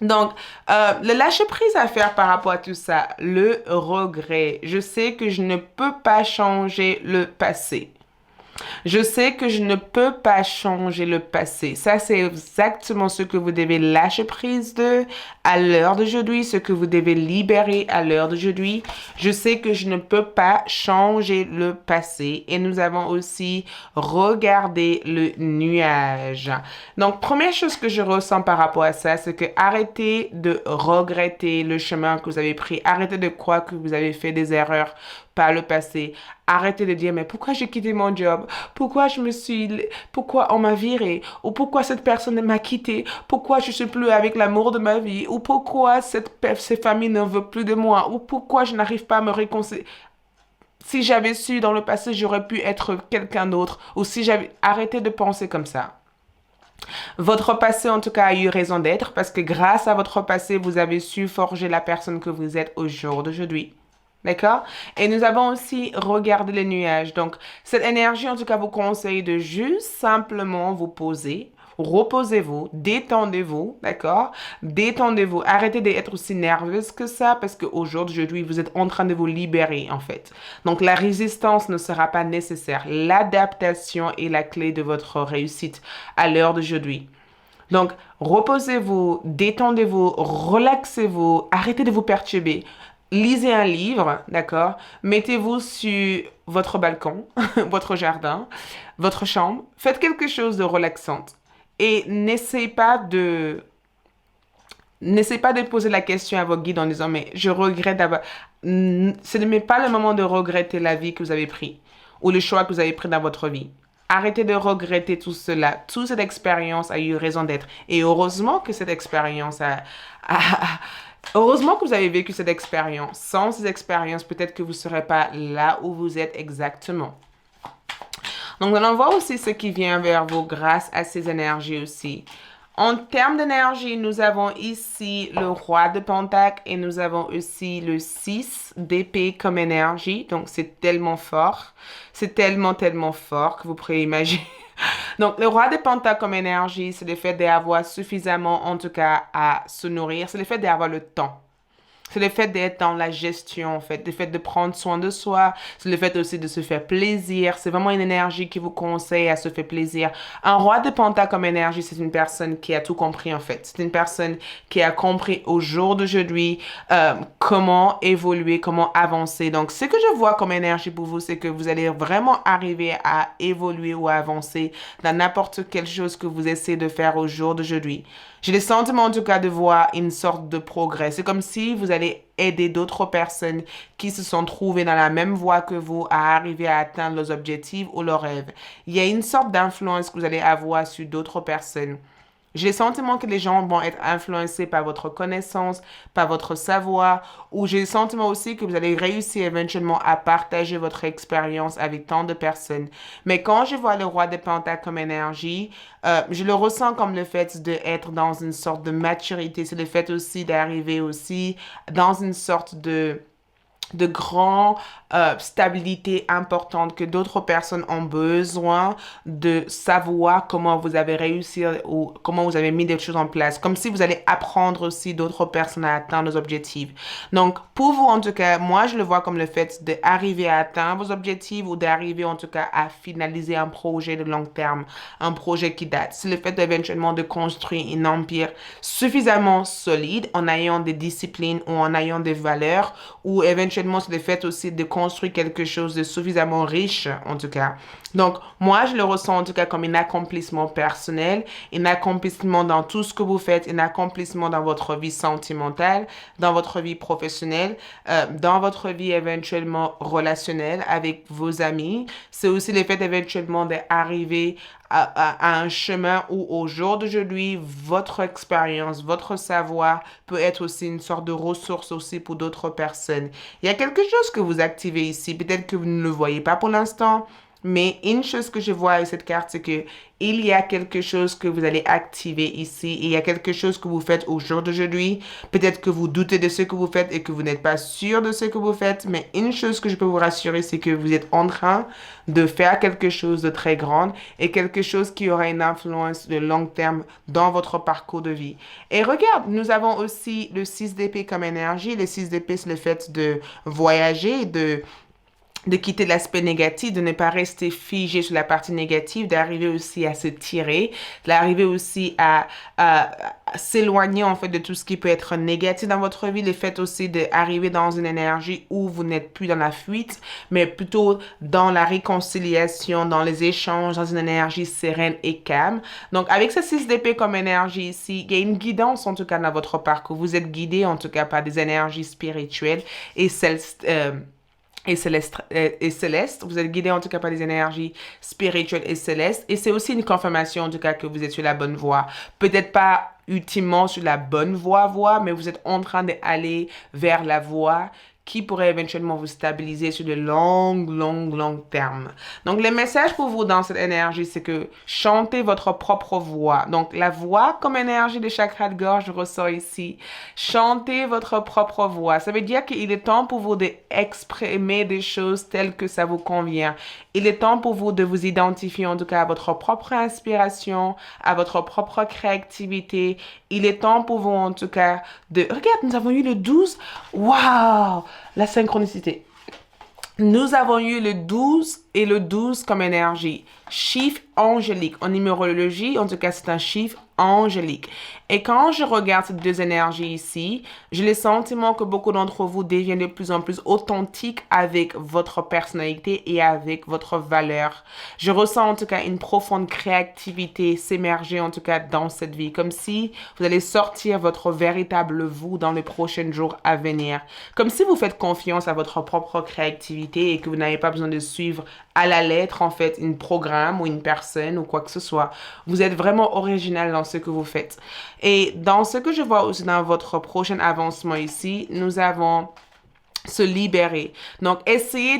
Donc, le lâcher-prise à faire par rapport à tout ça, le regret. Je sais que je ne peux pas changer le passé. Je sais que je ne peux pas changer le passé. Ça, c'est exactement ce que vous devez lâcher prise de à l'heure d'aujourd'hui, ce que vous devez libérer à l'heure d'aujourd'hui. Je sais que je ne peux pas changer le passé. Et nous avons aussi regardé le nuage. Donc, première chose que je ressens par rapport à ça, c'est que arrêtez de regretter le chemin que vous avez pris. Arrêtez de croire que vous avez fait des erreurs par le passé. Arrêtez de dire, mais pourquoi j'ai quitté mon job? Pourquoi on m'a viré? Ou pourquoi cette personne m'a quitté? Pourquoi je suis plus avec l'amour de ma vie? Ou pourquoi cette famille ne veut plus de moi? Ou pourquoi je n'arrive pas à me réconcilier? Si j'avais su dans le passé, j'aurais pu être quelqu'un d'autre. Ou si j'avais arrêté de penser comme ça. Votre passé, en tout cas, a eu raison d'être parce que grâce à votre passé, vous avez su forger la personne que vous êtes au jour d'aujourd'hui. D'accord? Et nous avons aussi regardé les nuages. Donc, cette énergie, en tout cas, vous conseille de juste simplement vous poser. Reposez-vous, détendez-vous, d'accord? Détendez-vous. Arrêtez d'être aussi nerveuse que ça parce qu'aujourd'hui, vous êtes en train de vous libérer, en fait. Donc, la résistance ne sera pas nécessaire. L'adaptation est la clé de votre réussite à l'heure d'aujourd'hui. Donc, reposez-vous, détendez-vous, relaxez-vous, arrêtez de vous perturber. Lisez un livre, d'accord? Mettez-vous sur votre balcon, votre jardin, votre chambre. Faites quelque chose de relaxant. Et n'essayez pas de poser la question à vos guides en disant, mais je regrette d'avoir... Ce n'est pas le moment de regretter la vie que vous avez prise ou le choix que vous avez pris dans votre vie. Arrêtez de regretter tout cela. Toute cette expérience a eu raison d'être. Et heureusement que cette expérience heureusement que vous avez vécu cette expérience. Sans ces expériences, peut-être que vous ne serez pas là où vous êtes exactement. Donc, on voit aussi ce qui vient vers vous grâce à ces énergies aussi. En termes d'énergie, nous avons ici le roi de Pentacle et nous avons aussi le 6 d'épée comme énergie. Donc, c'est tellement fort. C'est tellement, tellement fort que vous pourrez imaginer. Donc, le roi de Pentacle comme énergie, c'est le fait d'avoir suffisamment, en tout cas, à se nourrir. C'est le fait d'avoir le temps. C'est le fait d'être dans la gestion, en fait. Le fait de prendre soin de soi. C'est le fait aussi de se faire plaisir. C'est vraiment une énergie qui vous conseille à se faire plaisir. Un roi de Pentacle comme énergie, c'est une personne qui a tout compris, en fait. C'est une personne qui a compris au jour d'aujourd'hui comment évoluer, comment avancer. Donc, ce que je vois comme énergie pour vous, c'est que vous allez vraiment arriver à évoluer ou à avancer dans n'importe quelle chose que vous essayez de faire au jour d'aujourd'hui. J'ai le sentiment en tout cas de voir une sorte de progrès. C'est comme si vous allez aider d'autres personnes qui se sont trouvées dans la même voie que vous à arriver à atteindre leurs objectifs ou leurs rêves. Il y a une sorte d'influence que vous allez avoir sur d'autres personnes. J'ai le sentiment que les gens vont être influencés par votre connaissance, par votre savoir, ou j'ai le sentiment aussi que vous allez réussir éventuellement à partager votre expérience avec tant de personnes. Mais quand je vois le roi de Pentacle comme énergie, je le ressens comme le fait d'être dans une sorte de maturité. C'est le fait aussi d'arriver aussi dans une sorte de grande stabilité importante que d'autres personnes ont besoin de savoir comment vous avez réussi ou comment vous avez mis des choses en place. Comme si vous allez apprendre aussi d'autres personnes à atteindre nos objectifs. Donc, pour vous, en tout cas, moi, je le vois comme le fait d'arriver à atteindre vos objectifs ou d'arriver, en tout cas, à finaliser un projet de long terme, un projet qui date. C'est le fait éventuellement de construire un empire suffisamment solide en ayant des disciplines ou en ayant des valeurs ou éventuellement, c'est le fait aussi de construire quelque chose de suffisamment riche, en tout cas. Donc, moi, je le ressens en tout cas comme un accomplissement personnel, un accomplissement dans tout ce que vous faites, un accomplissement dans votre vie sentimentale, dans votre vie professionnelle, dans votre vie éventuellement relationnelle avec vos amis. C'est aussi le fait éventuellement d'arriver à un chemin où au jour d'aujourd'hui, votre expérience, votre savoir peut être aussi une sorte de ressource aussi pour d'autres personnes. Il y a quelque chose que vous activez ici, peut-être que vous ne le voyez pas pour l'instant, mais une chose que je vois avec cette carte, c'est que il y a quelque chose que vous allez activer ici. Il y a quelque chose que vous faites au jour d'aujourd'hui. Peut-être que vous doutez de ce que vous faites et que vous n'êtes pas sûr de ce que vous faites. Mais une chose que je peux vous rassurer, c'est que vous êtes en train de faire quelque chose de très grand et quelque chose qui aura une influence de long terme dans votre parcours de vie. Et regarde, nous avons aussi le 6 d'épée comme énergie. Le 6 d'épée, c'est le fait de voyager, de quitter l'aspect négatif, de ne pas rester figé sur la partie négative, d'arriver aussi à se tirer, d'arriver aussi à s'éloigner en fait de tout ce qui peut être négatif dans votre vie, le fait aussi d'arriver dans une énergie où vous n'êtes plus dans la fuite, mais plutôt dans la réconciliation, dans les échanges, dans une énergie sereine et calme. Donc avec ce 6 d'épée comme énergie ici, il y a une guidance en tout cas dans votre parcours. Vous êtes guidé en tout cas par des énergies spirituelles et celles et céleste. Vous êtes guidé en tout cas par des énergies spirituelles et célestes. Et c'est aussi une confirmation en tout cas que vous êtes sur la bonne voie. Peut-être pas ultimement sur la bonne voie, mais vous êtes en train d'aller vers la voie qui pourrait éventuellement vous stabiliser sur de long terme. Donc, le message pour vous dans cette énergie, c'est que chantez votre propre voix. Donc, la voix comme énergie de chakra de gorge ressort ici. Chantez votre propre voix. Ça veut dire qu'il est temps pour vous d'exprimer des choses telles que ça vous convient. Il est temps pour vous de vous identifier en tout cas à votre propre inspiration, à votre propre créativité. Il est temps pour vous en tout cas de... Regarde, nous avons eu le 12. Waouh! La synchronicité. Nous avons eu le 12 et le 12 comme énergie. Chiffre angélique. En numérologie, en tout cas, c'est un chiffre angélique. Et quand je regarde ces deux énergies ici, j'ai le sentiment que beaucoup d'entre vous deviennent de plus en plus authentiques avec votre personnalité et avec votre valeur. Je ressens en tout cas une profonde créativité s'émerger en tout cas dans cette vie, comme si vous allez sortir votre véritable vous dans les prochains jours à venir. Comme si vous faites confiance à votre propre créativité et que vous n'avez pas besoin de suivre à la lettre en fait une programme ou une personne ou quoi que ce soit. Vous êtes vraiment original dans ce que vous faites. Et dans ce que je vois aussi dans votre prochain avancement ici, nous avons se libérer. Donc, essayez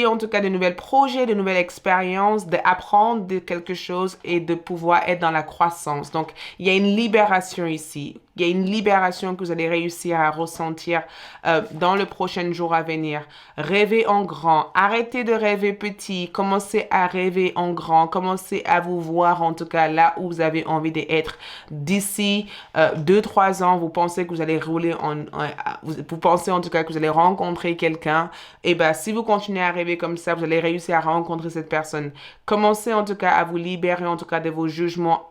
en tout cas de nouveaux projets, de nouvelles expériences, d'apprendre de quelque chose et de pouvoir être dans la croissance. Donc, il y a une libération ici. Il y a une libération que vous allez réussir à ressentir dans le prochain jour à venir. Rêvez en grand. Arrêtez de rêver petit. Commencez à rêver en grand. Commencez à vous voir en tout cas là où vous avez envie d'être. D'ici 2-3 ans, vous pensez que vous allez vous pensez en tout cas que vous allez rencontrer quelqu'un. Et bien, si vous continuez à rêver comme ça, vous allez réussir à rencontrer cette personne. Commencez en tout cas à vous libérer en tout cas de vos jugements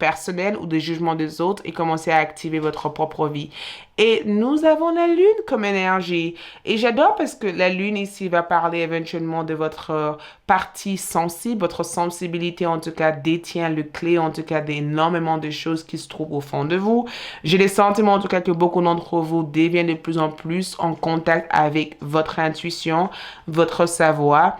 personnel ou des jugements des autres et commencer à activer votre propre vie. Et nous avons la lune comme énergie. Et j'adore parce que la lune ici va parler éventuellement de votre partie sensible. Votre sensibilité en tout cas détient le clé en tout cas d'énormément de choses qui se trouvent au fond de vous. J'ai le sentiment en tout cas que beaucoup d'entre vous deviennent de plus en plus en contact avec votre intuition, votre savoir.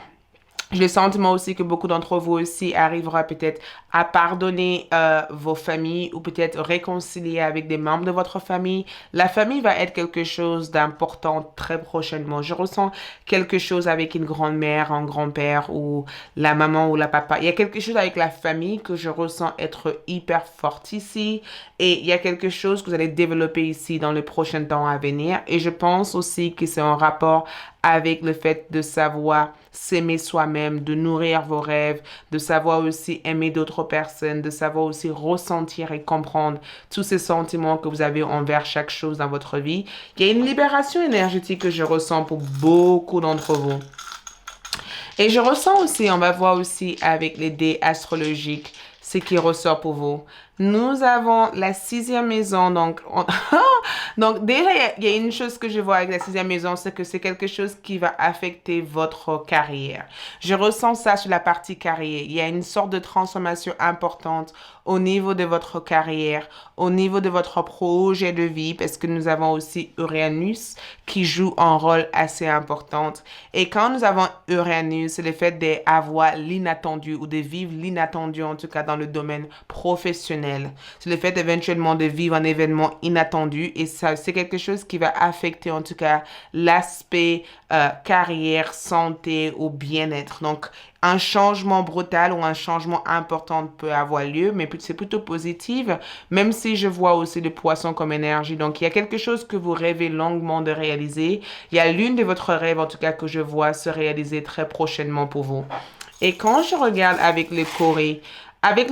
J'ai le sentiment aussi que beaucoup d'entre vous aussi arriveront peut-être à pardonner vos familles ou peut-être réconcilier avec des membres de votre famille. La famille va être quelque chose d'important très prochainement. Je ressens quelque chose avec une grand-mère, un grand-père ou la maman ou la papa. Il y a quelque chose avec la famille que je ressens être hyper forte ici. Et il y a quelque chose que vous allez développer ici dans les prochains temps à venir. Et je pense aussi que c'est en rapport avec le fait de savoir s'aimer soi-même, de nourrir vos rêves, de savoir aussi aimer d'autres personnes, de savoir aussi ressentir et comprendre tous ces sentiments que vous avez envers chaque chose dans votre vie. Il y a une libération énergétique que je ressens pour beaucoup d'entre vous. Et je ressens aussi, on va voir aussi avec les dés astrologiques, ce qui ressort pour vous. Nous avons la sixième maison. Donc, donc déjà, il y a une chose que je vois avec la sixième maison, c'est que c'est quelque chose qui va affecter votre carrière. Je ressens ça sur la partie carrière. Il y a une sorte de transformation importante au niveau de votre carrière, au niveau de votre projet de vie, parce que nous avons aussi Uranus qui joue un rôle assez important. Et quand nous avons Uranus, c'est le fait d'avoir l'inattendu ou de vivre l'inattendu, en tout cas dans le domaine professionnel. C'est le fait éventuellement de vivre un événement inattendu et ça, c'est quelque chose qui va affecter en tout cas l'aspect carrière, santé ou bien-être. Donc, un changement brutal ou un changement important peut avoir lieu, mais c'est plutôt positif, même si je vois aussi le poisson comme énergie. Donc, il y a quelque chose que vous rêvez longuement de réaliser. Il y a l'une de votre rêves, en tout cas, que je vois se réaliser très prochainement pour vous. Et quand je regarde avec le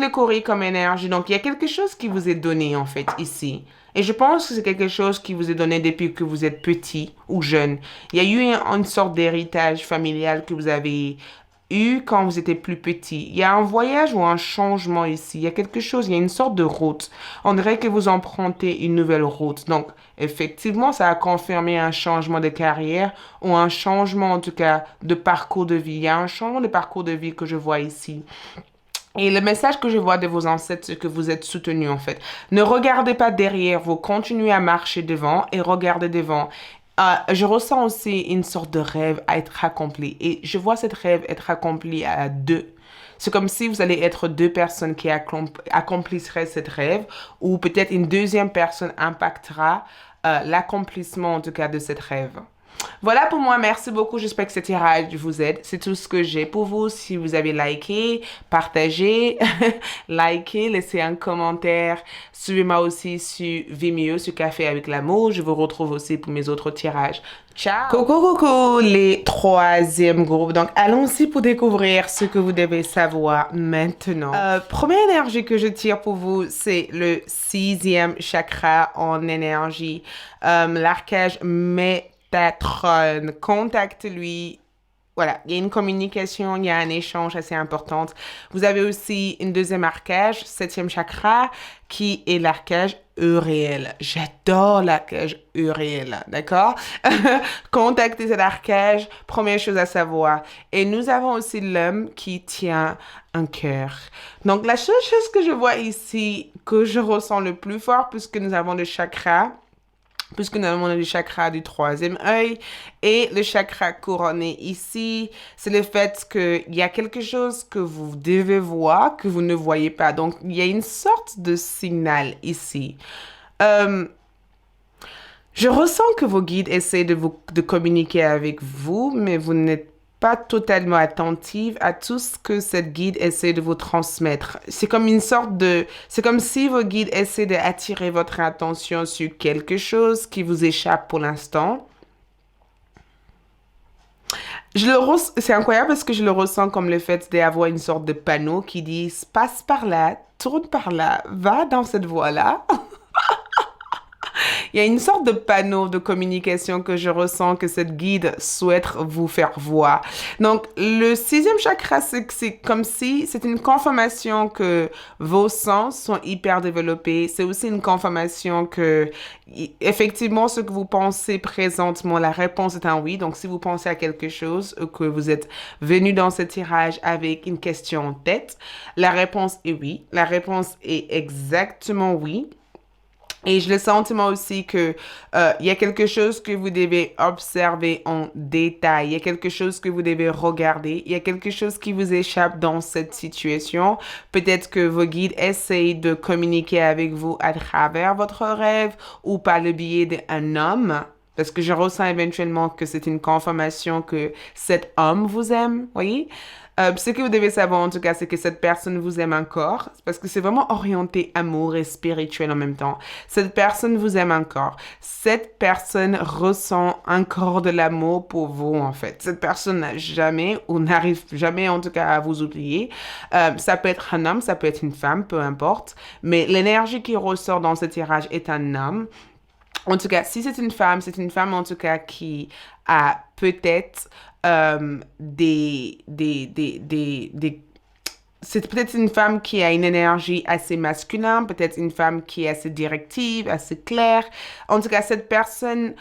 Corée comme énergie, donc il y a quelque chose qui vous est donné, en fait, ici. Et je pense que c'est quelque chose qui vous est donné depuis que vous êtes petit ou jeune. Il y a eu une sorte d'héritage familial que vous avez eu quand vous étiez plus petit. Il y a un voyage ou un changement ici. Il y a quelque chose, il y a une sorte de route. On dirait que vous empruntez une nouvelle route. Donc, effectivement, ça a confirmé un changement de carrière ou un changement, en tout cas, de parcours de vie. Il y a un changement de parcours de vie que je vois ici. Et le message que je vois de vos ancêtres, c'est que vous êtes soutenus en fait. Ne regardez pas derrière vous, continuez à marcher devant et regardez devant. Je ressens aussi une sorte de rêve à être accompli et je vois cette rêve être accompli à deux. C'est comme si vous allez être deux personnes qui accomplisseraient cette rêve ou peut-être une deuxième personne impactera l'accomplissement en tout cas de cette rêve. Voilà pour moi, merci beaucoup. J'espère que ce tirage vous aide. C'est tout ce que j'ai pour vous. Si vous avez liké, partagé, liké, laissez un commentaire. Suivez-moi aussi sur Vimeo, sur Café avec l'amour. Je vous retrouve aussi pour mes autres tirages. Ciao! Coucou, les troisièmes groupes. Donc, allons-y pour découvrir ce que vous devez savoir maintenant. Première énergie que je tire pour vous, c'est le sixième chakra en énergie. L'archange Métatron. Contacte-lui. Voilà, il y a une communication, il y a un échange assez important. Vous avez aussi une deuxième archange, septième chakra, qui est l'archange Uriel. J'adore l'archange Uriel, d'accord? Contactez cet archange, première chose à savoir. Et nous avons aussi l'homme qui tient un cœur. Donc, la seule chose que je vois ici, que je ressens le plus fort, puisque nous avons le chakra, puisque nous avons le chakra du troisième œil et le chakra couronné ici, c'est le fait qu'il y a quelque chose que vous devez voir que vous ne voyez pas. Donc, il y a une sorte de signal ici. Je ressens que vos guides essaient de communiquer avec vous, mais vous n'êtes pas totalement attentive à tout ce que cette guide essaie de vous transmettre. C'est comme une sorte de... C'est comme si vos guides essaient d'attirer votre attention sur quelque chose qui vous échappe pour l'instant. C'est incroyable parce que je le ressens comme le fait d'avoir une sorte de panneau qui dit « Passe par là, tourne par là, va dans cette voie-là. » Il y a une sorte de panneau de communication que je ressens que cette guide souhaite vous faire voir. Donc, le sixième chakra, c'est comme si c'est une confirmation que vos sens sont hyper développés. C'est aussi une confirmation que, effectivement, ce que vous pensez présentement, la réponse est un oui. Donc, si vous pensez à quelque chose ou que vous êtes venu dans ce tirage avec une question en tête, la réponse est oui. La réponse est exactement oui. Et j'ai le sentiment aussi que il y a quelque chose que vous devez observer en détail. Il y a quelque chose que vous devez regarder. Il y a quelque chose qui vous échappe dans cette situation. Peut-être que vos guides essayent de communiquer avec vous à travers votre rêve ou par le biais d'un homme. Parce que je ressens éventuellement que c'est une confirmation que cet homme vous aime, voyez? Ce que vous devez savoir en tout cas, c'est que cette personne vous aime encore, parce que c'est vraiment orienté amour et spirituel en même temps. Cette personne vous aime encore. Cette personne ressent encore de l'amour pour vous en fait. Cette personne n'a jamais ou n'arrive jamais en tout cas à vous oublier. Ça peut être un homme, ça peut être une femme, peu importe. Mais l'énergie qui ressort dans ce tirage est un homme. En tout cas, si c'est une femme en tout cas qui a peut-être des c'est peut-être une femme qui a une énergie assez masculine, peut-être une femme qui est assez directive, assez claire. En tout cas, cette personne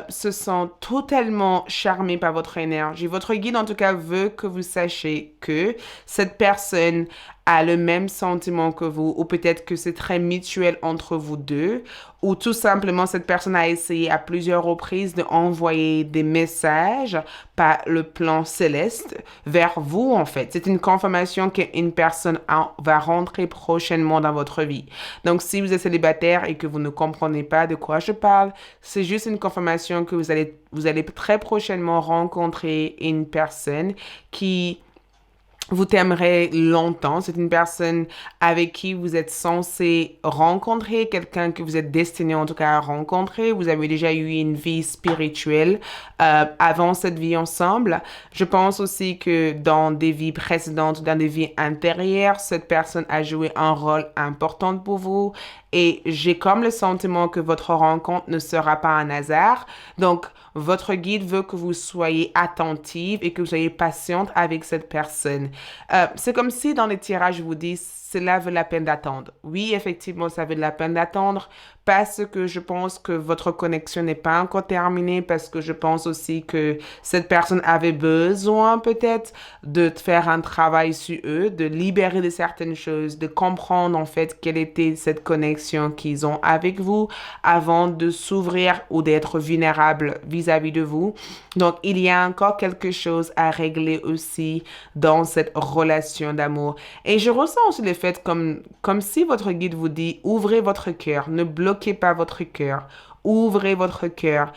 se sent totalement charmée par votre énergie. Votre guide, en tout cas, veut que vous sachiez que cette personne a le même sentiment que vous, ou peut-être que c'est très mutuel entre vous deux, ou tout simplement cette personne a essayé à plusieurs reprises d'envoyer des messages par le plan céleste vers vous, en fait. C'est une confirmation qu'une personne va rentrer prochainement dans votre vie. Donc, si vous êtes célibataire et que vous ne comprenez pas de quoi je parle, c'est juste une confirmation que vous allez très prochainement rencontrer une personne qui vous t'aimerez longtemps. C'est une personne avec qui vous êtes censé rencontrer, quelqu'un que vous êtes destiné en tout cas à rencontrer. Vous avez déjà eu une vie spirituelle avant cette vie ensemble. Je pense aussi que dans des vies précédentes, dans des vies antérieures, cette personne a joué un rôle important pour vous. Et j'ai comme le sentiment que votre rencontre ne sera pas un hasard. Donc, votre guide veut que vous soyez attentive et que vous soyez patiente avec cette personne. C'est comme si dans les tirages, je vous dis, cela vaut la peine d'attendre. Oui, effectivement, ça vaut la peine d'attendre parce que je pense que votre connexion n'est pas encore terminée, parce que je pense aussi que cette personne avait besoin peut-être de faire un travail sur eux, de libérer de certaines choses, de comprendre en fait quelle était cette connexion qu'ils ont avec vous avant de s'ouvrir ou d'être vulnérable vis-à-vis de vous. Donc, il y a encore quelque chose à régler aussi dans cette relation d'amour. Et je ressens aussi le fait comme si votre guide vous dit, ouvrez votre cœur, ne bloquez pas votre cœur, ouvrez votre cœur.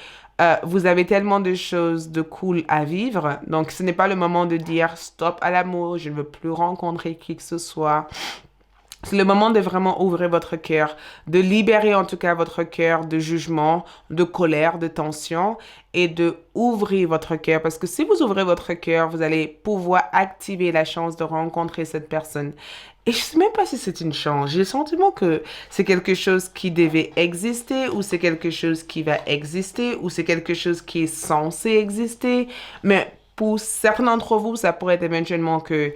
Vous avez tellement de choses de cool à vivre, donc ce n'est pas le moment de dire stop à l'amour, je ne veux plus rencontrer qui que ce soit. C'est le moment de vraiment ouvrir votre cœur, de libérer en tout cas votre cœur de jugement, de colère, de tension et de ouvrir votre cœur. Parce que si vous ouvrez votre cœur, vous allez pouvoir activer la chance de rencontrer cette personne. Et je sais même pas si c'est une chance. J'ai le sentiment que c'est quelque chose qui devait exister ou c'est quelque chose qui va exister ou c'est quelque chose qui est censé exister. Mais pour certains d'entre vous, ça pourrait être éventuellement que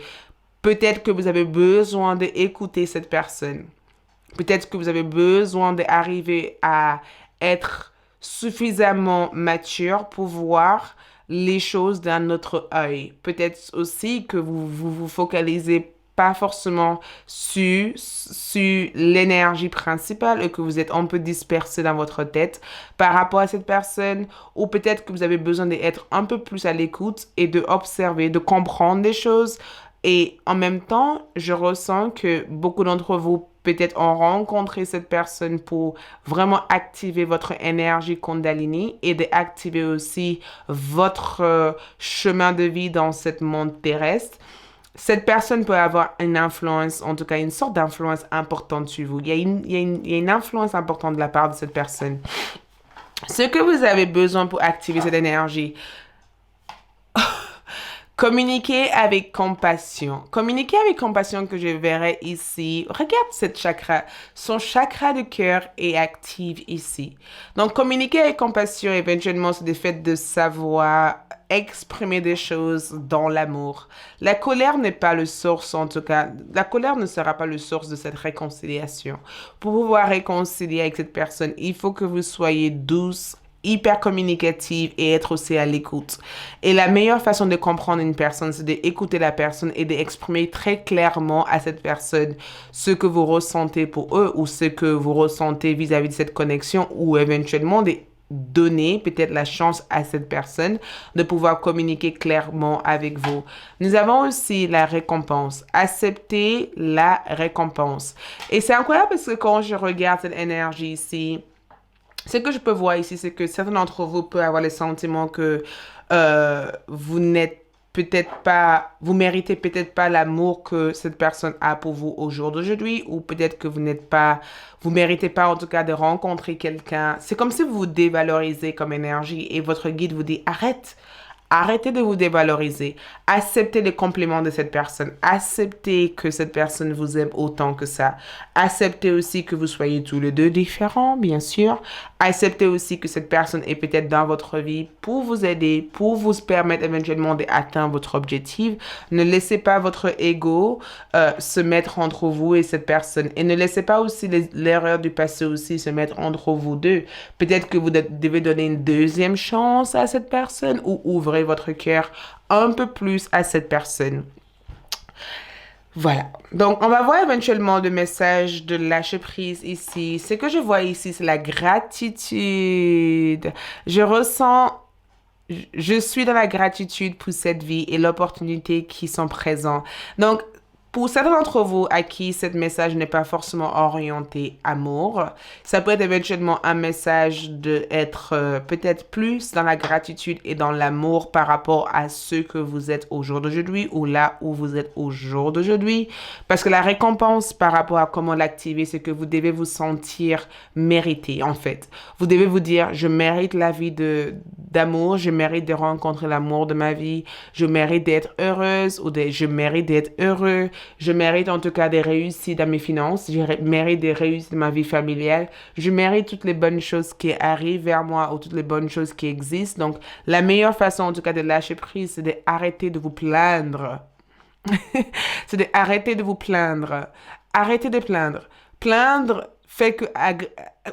peut-être que vous avez besoin d'écouter cette personne. Peut-être que vous avez besoin d'arriver à être suffisamment mature pour voir les choses d'un autre œil. Peut-être aussi que vous focalisez pas forcément sur l'énergie principale et que vous êtes un peu dispersé dans votre tête par rapport à cette personne, ou peut-être que vous avez besoin d'être un peu plus à l'écoute et de observer, de comprendre des choses. Et en même temps, je ressens que beaucoup d'entre vous peut-être ont rencontré cette personne pour vraiment activer votre énergie Kundalini et d'activer aussi votre chemin de vie dans ce monde terrestre. Cette personne peut avoir une influence, en tout cas une sorte d'influence importante sur vous. Il y a une influence importante de la part de cette personne. Ce que vous avez besoin pour activer cette énergie, communiquer avec compassion. Communiquer avec compassion que je verrai ici. Regarde cette chakra. Son chakra de cœur est actif ici. Donc, communiquer avec compassion, éventuellement, c'est le fait de savoir exprimer des choses dans l'amour. La colère n'est pas le source, en tout cas, la colère ne sera pas le source de cette réconciliation. Pour pouvoir réconcilier avec cette personne, il faut que vous soyez douce, hyper communicative et être aussi à l'écoute. Et la meilleure façon de comprendre une personne, c'est d'écouter la personne et d'exprimer très clairement à cette personne ce que vous ressentez pour eux ou ce que vous ressentez vis-à-vis de cette connexion, ou éventuellement de donner peut-être la chance à cette personne de pouvoir communiquer clairement avec vous. Nous avons aussi la récompense. Accepter la récompense. Et c'est incroyable parce que quand je regarde cette énergie ici, ce que je peux voir ici, c'est que certains d'entre vous peuvent avoir le sentiment que vous n'êtes peut-être pas, vous méritez peut-être pas l'amour que cette personne a pour vous au jour d'aujourd'hui, ou peut-être que vous méritez pas en tout cas de rencontrer quelqu'un. C'est comme si vous vous dévalorisez comme énergie et votre guide vous dit arrête. Arrêtez de vous dévaloriser. Acceptez les compliments de cette personne. Acceptez que cette personne vous aime autant que ça. Acceptez aussi que vous soyez tous les deux différents, bien sûr. Acceptez aussi que cette personne est peut-être dans votre vie pour vous aider, pour vous permettre éventuellement d'atteindre votre objectif. Ne laissez pas votre ego se mettre entre vous et cette personne. Et ne laissez pas aussi l'erreur du passé aussi se mettre entre vous deux. Peut-être que vous devez donner une deuxième chance à cette personne ou ouvrez votre cœur un peu plus à cette personne. Voilà. Donc, on va voir éventuellement le message de lâcher prise ici. Ce que je vois ici, c'est la gratitude. Je ressens, je suis dans la gratitude pour cette vie et l'opportunité qui sont présents. Donc, pour certains d'entre vous à qui ce message n'est pas forcément orienté amour, ça peut être éventuellement un message d'être peut-être plus dans la gratitude et dans l'amour par rapport à ce que vous êtes au jour d'aujourd'hui ou là où vous êtes au jour d'aujourd'hui. Parce que la récompense par rapport à comment l'activer, c'est que vous devez vous sentir mérité en fait. Vous devez vous dire, je mérite la vie d'amour, je mérite de rencontrer l'amour de ma vie, je mérite d'être heureuse ou je mérite d'être heureux. Je mérite en tout cas des réussites dans mes finances. Je mérite des réussites dans ma vie familiale. Je mérite toutes les bonnes choses qui arrivent vers moi ou toutes les bonnes choses qui existent. Donc, la meilleure façon en tout cas de lâcher prise, c'est d'arrêter de vous plaindre. C'est d'arrêter de vous plaindre. Arrêtez de plaindre. Plaindre fait que,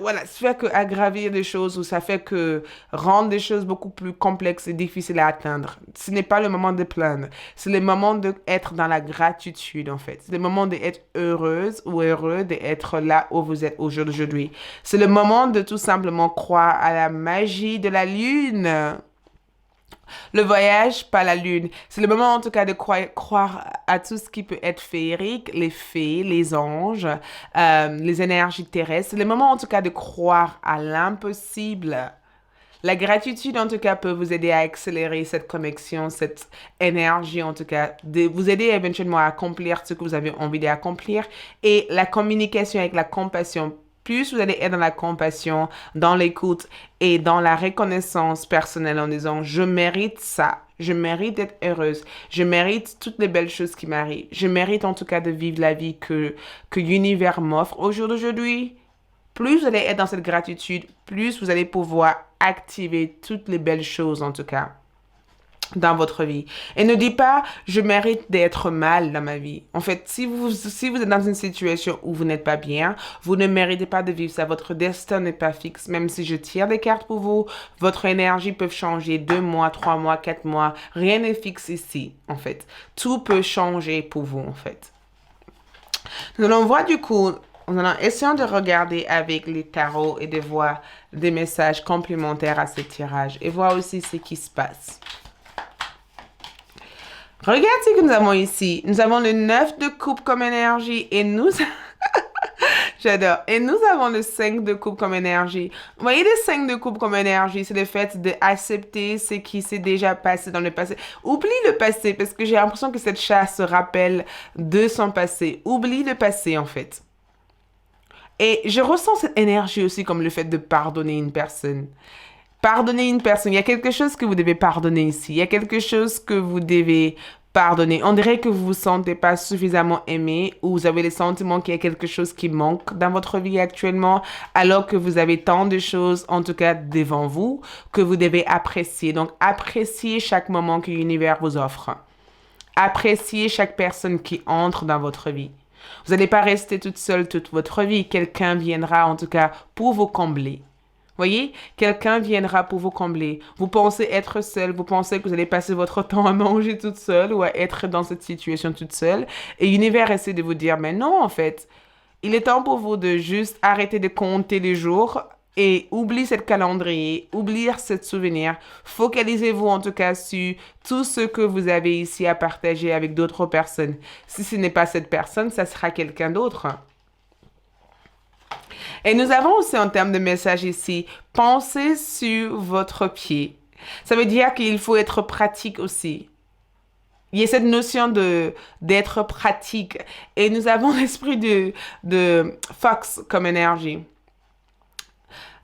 voilà, ça fait que aggraver des choses ou ça fait que rendre des choses beaucoup plus complexes et difficiles à atteindre. Ce n'est pas le moment de plaindre. C'est le moment d'être dans la gratitude, en fait. C'est le moment d'être heureuse ou heureux d'être là où vous êtes aujourd'hui. C'est le moment de tout simplement croire à la magie de la lune. Le voyage, pas la lune. C'est le moment en tout cas de croire à tout ce qui peut être féerique, les fées, les anges, les énergies terrestres. C'est le moment en tout cas de croire à l'impossible. La gratitude en tout cas peut vous aider à accélérer cette connexion, cette énergie en tout cas, de vous aider éventuellement à accomplir ce que vous avez envie d'accomplir. Et la communication avec la compassion, plus vous allez être dans la compassion, dans l'écoute et dans la reconnaissance personnelle en disant, je mérite ça, je mérite d'être heureuse, je mérite toutes les belles choses qui m'arrivent, je mérite en tout cas de vivre la vie que l'univers m'offre au jour d'aujourd'hui. Plus vous allez être dans cette gratitude, plus vous allez pouvoir activer toutes les belles choses en tout cas dans votre vie. Et ne dites pas, je mérite d'être mal dans ma vie. En fait, si vous êtes dans une situation où vous n'êtes pas bien, vous ne méritez pas de vivre ça. Votre destin n'est pas fixe. Même si je tire des cartes pour vous, votre énergie peut changer 2 mois, 3 mois, 4 mois. Rien n'est fixe ici, en fait. Tout peut changer pour vous, en fait. Nous allons voir du coup, nous allons essayer de regarder avec les tarots et de voir des messages complémentaires à ce tirage et voir aussi ce qui se passe. Regarde ce que nous avons ici. Nous avons le 9 de coupe comme énergie et nous... J'adore. Et nous avons le 5 de coupe comme énergie. Vous voyez, le 5 de coupe comme énergie, c'est le fait d'accepter ce qui s'est déjà passé dans le passé. Oublie le passé parce que j'ai l'impression que cette chasse se rappelle de son passé. Oublie le passé en fait. Et je ressens cette énergie aussi comme le fait de pardonner une personne. Pardonner une personne. Il y a quelque chose que vous devez pardonner ici. Il y a quelque chose que vous devez pardonner. On dirait que vous ne vous sentez pas suffisamment aimé ou vous avez le sentiment qu'il y a quelque chose qui manque dans votre vie actuellement alors que vous avez tant de choses, en tout cas devant vous, que vous devez apprécier. Donc, appréciez chaque moment que l'univers vous offre. Appréciez chaque personne qui entre dans votre vie. Vous n'allez pas rester toute seule toute votre vie. Quelqu'un viendra, en tout cas, pour vous combler. Voyez, quelqu'un viendra pour vous combler. Vous pensez être seul, vous pensez que vous allez passer votre temps à manger toute seule ou à être dans cette situation toute seule. Et l'univers essaie de vous dire, mais non, en fait, il est temps pour vous de juste arrêter de compter les jours et oublier cette calendrier, oublier ce souvenir. Focalisez-vous en tout cas sur tout ce que vous avez ici à partager avec d'autres personnes. Si ce n'est pas cette personne, ça sera quelqu'un d'autre. Et nous avons aussi en termes de message ici, pensez sur votre pied. Ça veut dire qu'il faut être pratique aussi. Il y a cette notion d'être pratique. Et nous avons l'esprit de Fox comme énergie.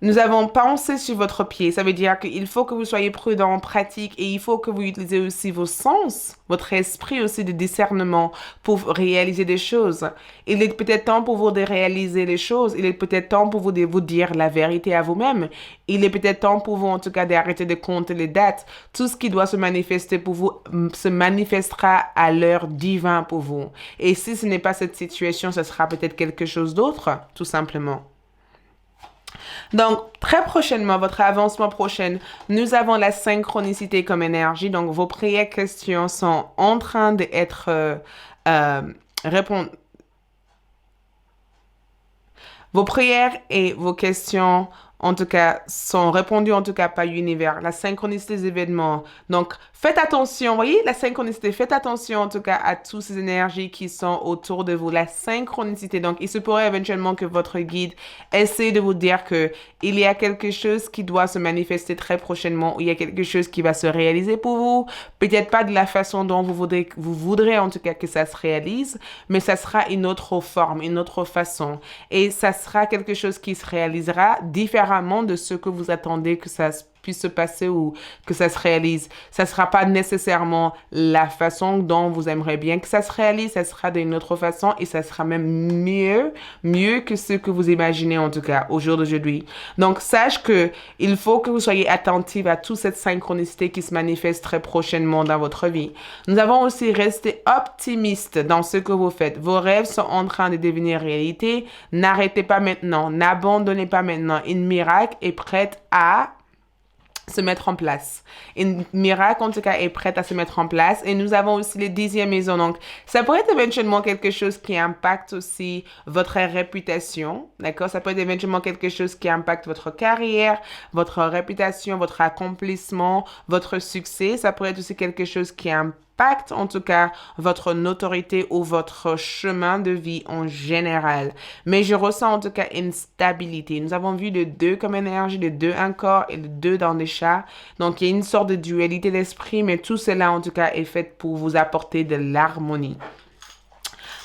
Nous avons pensé sur votre pied. Ça veut dire qu'il faut que vous soyez prudent, pratique et il faut que vous utilisez aussi vos sens, votre esprit aussi de discernement pour réaliser des choses. Il est peut-être temps pour vous de réaliser les choses. Il est peut-être temps pour vous de vous dire la vérité à vous-même. Il est peut-être temps pour vous, en tout cas, d'arrêter de compter les dates. Tout ce qui doit se manifester pour vous se manifestera à l'heure divine pour vous. Et si ce n'est pas cette situation, ce sera peut-être quelque chose d'autre, tout simplement. Donc, très prochainement, votre avancement prochain, nous avons la synchronicité comme énergie. Donc, vos prières, questions sont en train d'être répondre. Vos prières et vos questions, en tout cas, sont répondues en tout cas par l'univers. La synchronicité des événements. Donc, faites attention, voyez, la synchronicité, faites attention en tout cas à toutes ces énergies qui sont autour de vous. La synchronicité. Donc, il se pourrait éventuellement que votre guide essaie de vous dire que il y a quelque chose qui doit se manifester très prochainement, ou il y a quelque chose qui va se réaliser pour vous. Peut-être pas de la façon dont vous voudrez en tout cas que ça se réalise, mais ça sera une autre forme, une autre façon. Et ça sera quelque chose qui se réalisera différemment de ce que vous attendez que ça puisse se passer ou que ça se réalise. Ça ne sera pas nécessairement la façon dont vous aimeriez bien que ça se réalise, ça sera d'une autre façon et ça sera même mieux que ce que vous imaginez en tout cas au jour d'aujourd'hui. Donc, sache que il faut que vous soyez attentive à toute cette synchronicité qui se manifeste très prochainement dans votre vie. Nous avons aussi resté optimistes dans ce que vous faites. Vos rêves sont en train de devenir réalité. N'arrêtez pas maintenant, n'abandonnez pas maintenant. Une miracle est prête à se mettre en place. Une miracle, en tout cas, est prête à se mettre en place. Et nous avons aussi les 10e maisons. Donc, ça pourrait être éventuellement quelque chose qui impacte aussi votre réputation. D'accord? Ça peut être éventuellement quelque chose qui impacte votre carrière, votre réputation, votre accomplissement, votre succès. Ça pourrait être aussi quelque chose qui impacte en tout cas votre notoriété ou votre chemin de vie en général. Mais je ressens en tout cas une stabilité. Nous avons vu le 2 comme énergie, le 2 encore et le 2 dans les chats. Donc il y a une sorte de dualité d'esprit, mais tout cela en tout cas est fait pour vous apporter de l'harmonie.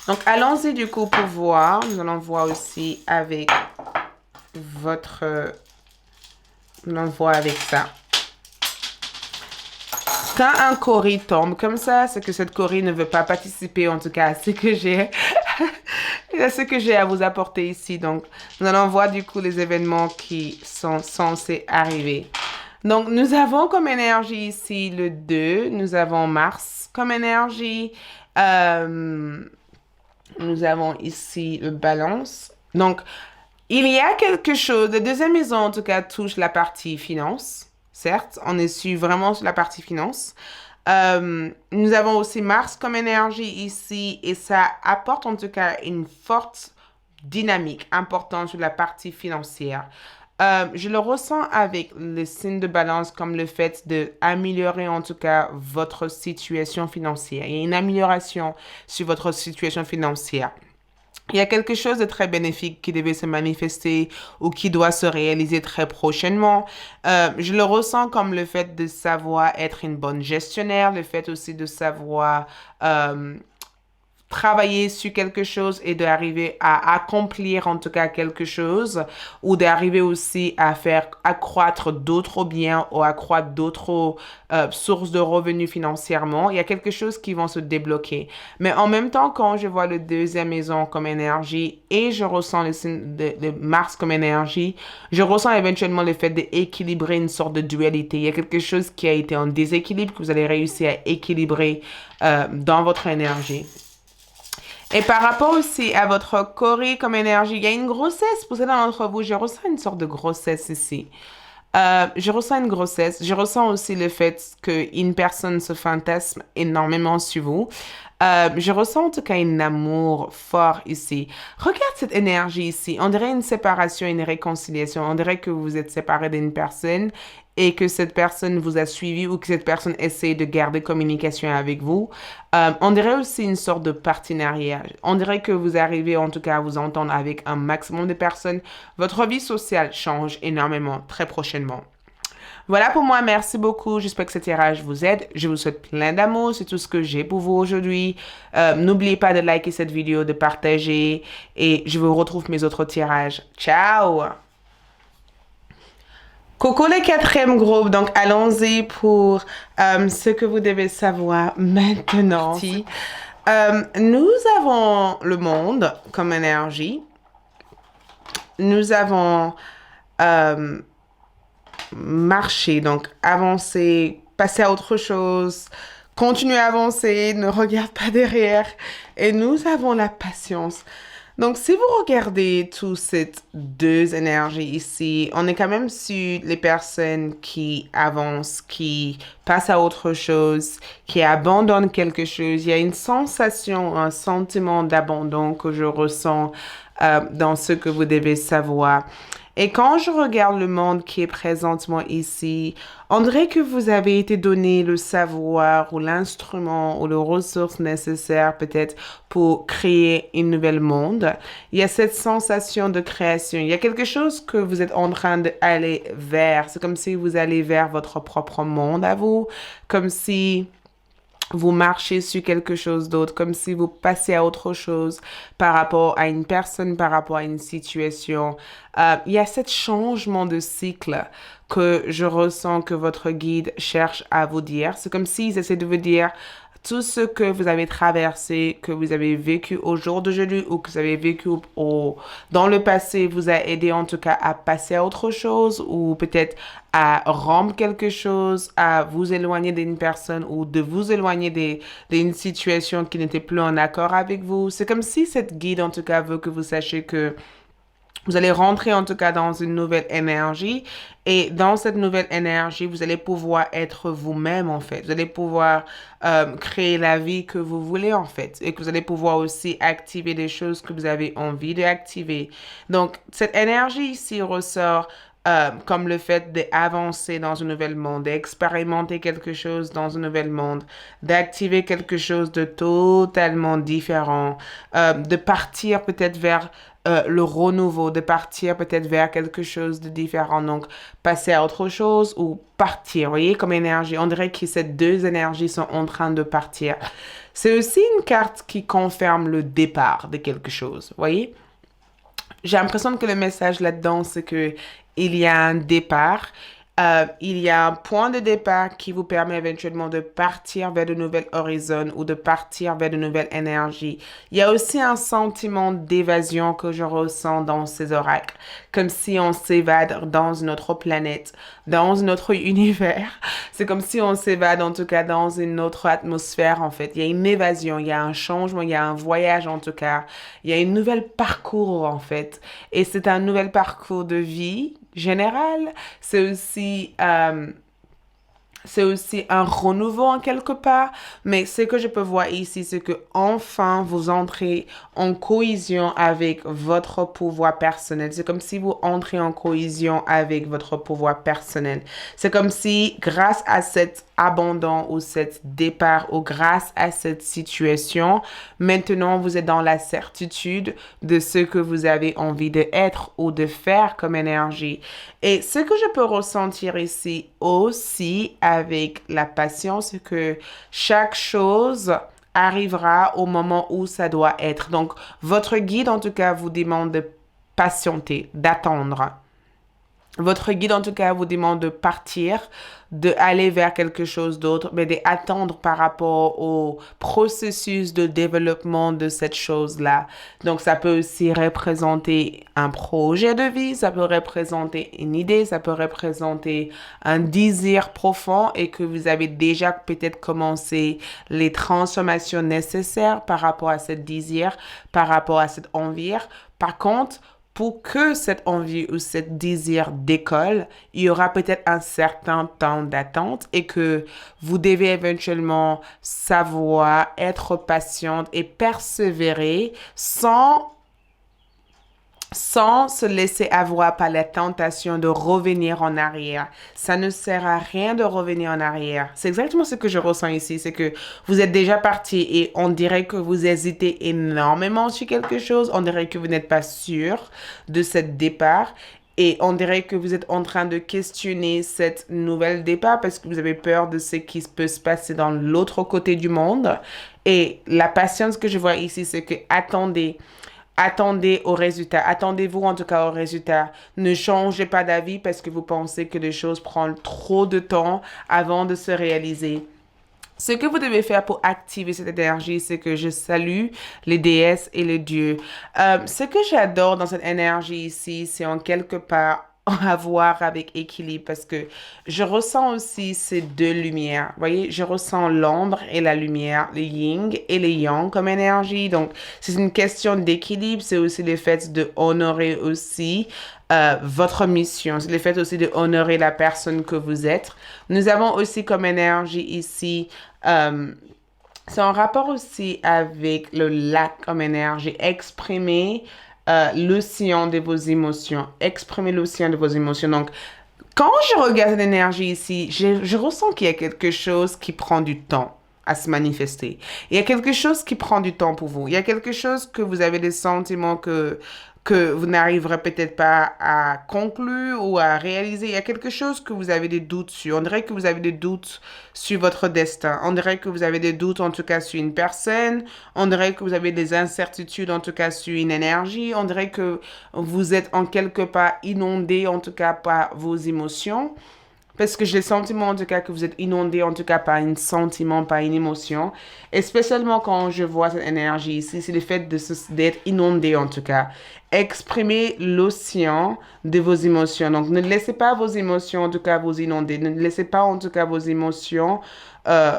Donc allons-y du coup pour voir. Nous allons voir aussi avec votre... Nous allons voir avec ça. Quand un cori tombe comme ça, c'est que cette cori ne veut pas participer, en tout cas, à ce que j'ai à ce que j'ai à vous apporter ici. Donc, nous allons voir du coup les événements qui sont censés arriver. Donc, nous avons comme énergie ici le 2, nous avons Mars comme énergie, nous avons ici le Balance. Donc, il y a quelque chose, la deuxième maison en tout cas touche la partie finance. Certes, on est su vraiment sur la partie finance. Nous avons aussi Mars comme énergie ici et ça apporte en tout cas une forte dynamique importante sur la partie financière. Je le ressens avec le signe de balance comme le fait d'améliorer en tout cas votre situation financière. Il y a une amélioration sur votre situation financière. Il y a quelque chose de très bénéfique qui devait se manifester ou qui doit se réaliser très prochainement. Je le ressens comme le fait de savoir être une bonne gestionnaire, le fait aussi de savoir travailler sur quelque chose et d'arriver à accomplir en tout cas quelque chose ou d'arriver aussi à faire accroître d'autres biens ou accroître d'autres sources de revenus financièrement. Il y a quelque chose qui va se débloquer. Mais en même temps, quand je vois le deuxième maison comme énergie et je ressens le signe de Mars comme énergie, je ressens éventuellement le fait d'équilibrer une sorte de dualité. Il y a quelque chose qui a été en déséquilibre que vous allez réussir à équilibrer dans votre énergie. Et par rapport aussi à votre cori comme énergie, il y a une grossesse pour certains d'entre vous. Je ressens une sorte de grossesse ici. Je ressens une grossesse. Je ressens aussi le fait qu'une personne se fantasme énormément sur vous. Je ressens en tout cas un amour fort ici. Regarde cette énergie ici. On dirait une séparation, une réconciliation. On dirait que vous êtes séparé d'une personne et que cette personne vous a suivi ou que cette personne essaie de garder communication avec vous. On dirait aussi une sorte de partenariat. On dirait que vous arrivez en tout cas à vous entendre avec un maximum de personnes. Votre vie sociale change énormément très prochainement. Voilà pour moi, merci beaucoup. J'espère que ce tirage vous aide. Je vous souhaite plein d'amour. C'est tout ce que j'ai pour vous aujourd'hui. N'oubliez pas de liker cette vidéo, de partager et je vous retrouve mes autres tirages. Ciao! Coucou les quatrièmes groupes, donc allons-y pour ce que vous devez savoir maintenant. Nous avons le monde comme énergie. Nous avons marché, donc avancer, passer à autre chose, continuer à avancer, ne regarde pas derrière. Et nous avons la patience. Donc, si vous regardez toutes ces deux énergies ici, on est quand même sur les personnes qui avancent, qui passent à autre chose, qui abandonnent quelque chose. Il y a une sensation, un sentiment d'abandon que je ressens dans ce que vous devez savoir. Et quand je regarde le monde qui est présentement ici, on dirait que vous avez été donné le savoir ou l'instrument ou les ressources nécessaires peut-être pour créer un nouvel monde. Il y a cette sensation de création. Il y a quelque chose que vous êtes en train d'aller vers. C'est comme si vous allez vers votre propre monde à vous, comme si vous marchez sur quelque chose d'autre, comme si vous passez à autre chose par rapport à une personne, par rapport à une situation. Il y a ce changement de cycle que je ressens que votre guide cherche à vous dire. C'est comme s'ils essaient de vous dire tout ce que vous avez traversé, que vous avez vécu au jour d'aujourd'hui ou que vous avez vécu dans le passé vous a aidé en tout cas à passer à autre chose ou peut-être à rompre quelque chose, à vous éloigner d'une personne ou de vous éloigner d'une situation qui n'était plus en accord avec vous. C'est comme si cette guide en tout cas veut que vous sachiez que vous allez rentrer en tout cas dans une nouvelle énergie et dans cette nouvelle énergie, vous allez pouvoir être vous-même en fait. Vous allez pouvoir créer la vie que vous voulez en fait et que vous allez pouvoir aussi activer des choses que vous avez envie d'activer. Donc, cette énergie ici ressort comme le fait d'avancer dans un nouvel monde, d'expérimenter quelque chose dans un nouvel monde, d'activer quelque chose de totalement différent, de partir peut-être vers le renouveau, de partir peut-être vers quelque chose de différent. Donc, passer à autre chose ou partir, vous voyez, comme énergie. On dirait que ces deux énergies sont en train de partir. C'est aussi une carte qui confirme le départ de quelque chose, vous voyez. J'ai l'impression que le message là-dedans, c'est que il y a un départ, il y a un point de départ qui vous permet éventuellement de partir vers de nouvelles horizons ou de partir vers de nouvelles énergies. Il y a aussi un sentiment d'évasion que je ressens dans ces oracles, comme si on s'évade dans une autre planète, dans un autre univers. C'est comme si on s'évade en tout cas dans une autre atmosphère en fait. Il y a une évasion, il y a un changement, il y a un voyage en tout cas. Il y a une nouvelle parcours en fait. Et c'est un nouvel parcours de vie général. C'est aussi un renouveau en quelque part, mais ce que je peux voir ici, c'est que enfin vous entrez en cohésion avec votre pouvoir personnel. C'est comme si vous entrez en cohésion avec votre pouvoir personnel. C'est comme si grâce à cet abandon ou cet départ ou grâce à cette situation, maintenant vous êtes dans la certitude de ce que vous avez envie d'être ou de faire comme énergie. Et ce que je peux ressentir ici aussi avec la patience, c'est que chaque chose arrivera au moment où ça doit être. Donc, votre guide, en tout cas, vous demande de patienter, d'attendre. Votre guide, en tout cas, vous demande de partir, d'aller vers quelque chose d'autre, mais d'attendre par rapport au processus de développement de cette chose-là. Donc, ça peut aussi représenter un projet de vie, ça peut représenter une idée, ça peut représenter un désir profond et que vous avez déjà peut-être commencé les transformations nécessaires par rapport à ce désir, par rapport à cette envie. Par contre, pour que cette envie ou ce désir décolle, il y aura peut-être un certain temps d'attente et que vous devez éventuellement savoir être patiente et persévérer sans se laisser avoir par la tentation de revenir en arrière. Ça ne sert à rien de revenir en arrière. C'est exactement ce que je ressens ici, c'est que vous êtes déjà parti et on dirait que vous hésitez énormément sur quelque chose, on dirait que vous n'êtes pas sûr de ce départ et on dirait que vous êtes en train de questionner cette nouvelle départ parce que vous avez peur de ce qui peut se passer dans l'autre côté du monde. Et la patience que je vois ici, c'est que attendez, Attendez au résultat. Attendez-vous en tout cas au résultat. Ne changez pas d'avis parce que vous pensez que les choses prennent trop de temps avant de se réaliser. Ce que vous devez faire pour activer cette énergie, c'est que je salue les déesses et les dieux. Ce que j'adore dans cette énergie ici, c'est en quelque part à voir avec équilibre parce que je ressens aussi ces deux lumières. Vous voyez, je ressens l'ombre et la lumière, le yin et le yang comme énergie. Donc, c'est une question d'équilibre. C'est aussi le fait de honorer aussi votre mission. C'est le fait aussi de honorer la personne que vous êtes. Nous avons aussi comme énergie ici c'est en rapport aussi avec le lac comme énergie. Exprimer l'océan de vos émotions. Exprimer l'océan de vos émotions. Donc, quand je regarde l'énergie ici, je ressens qu'il y a quelque chose qui prend du temps à se manifester. Il y a quelque chose qui prend du temps pour vous. Il y a quelque chose que vous avez des sentiments que vous n'arriverez peut-être pas à conclure ou à réaliser. Il y a quelque chose que vous avez des doutes sur. On dirait que vous avez des doutes sur votre destin. On dirait que vous avez des doutes en tout cas sur une personne. On dirait que vous avez des incertitudes en tout cas sur une énergie. On dirait que vous êtes en quelque part inondé en tout cas par vos émotions. Parce que j'ai le sentiment, en tout cas, que vous êtes inondé, en tout cas, par un sentiment, par une émotion. Et spécialement quand je vois cette énergie ici, c'est le fait d'être inondé, en tout cas. Exprimez l'océan de vos émotions. Donc, ne laissez pas vos émotions, en tout cas, vous inonder. Ne laissez pas, en tout cas, vos émotions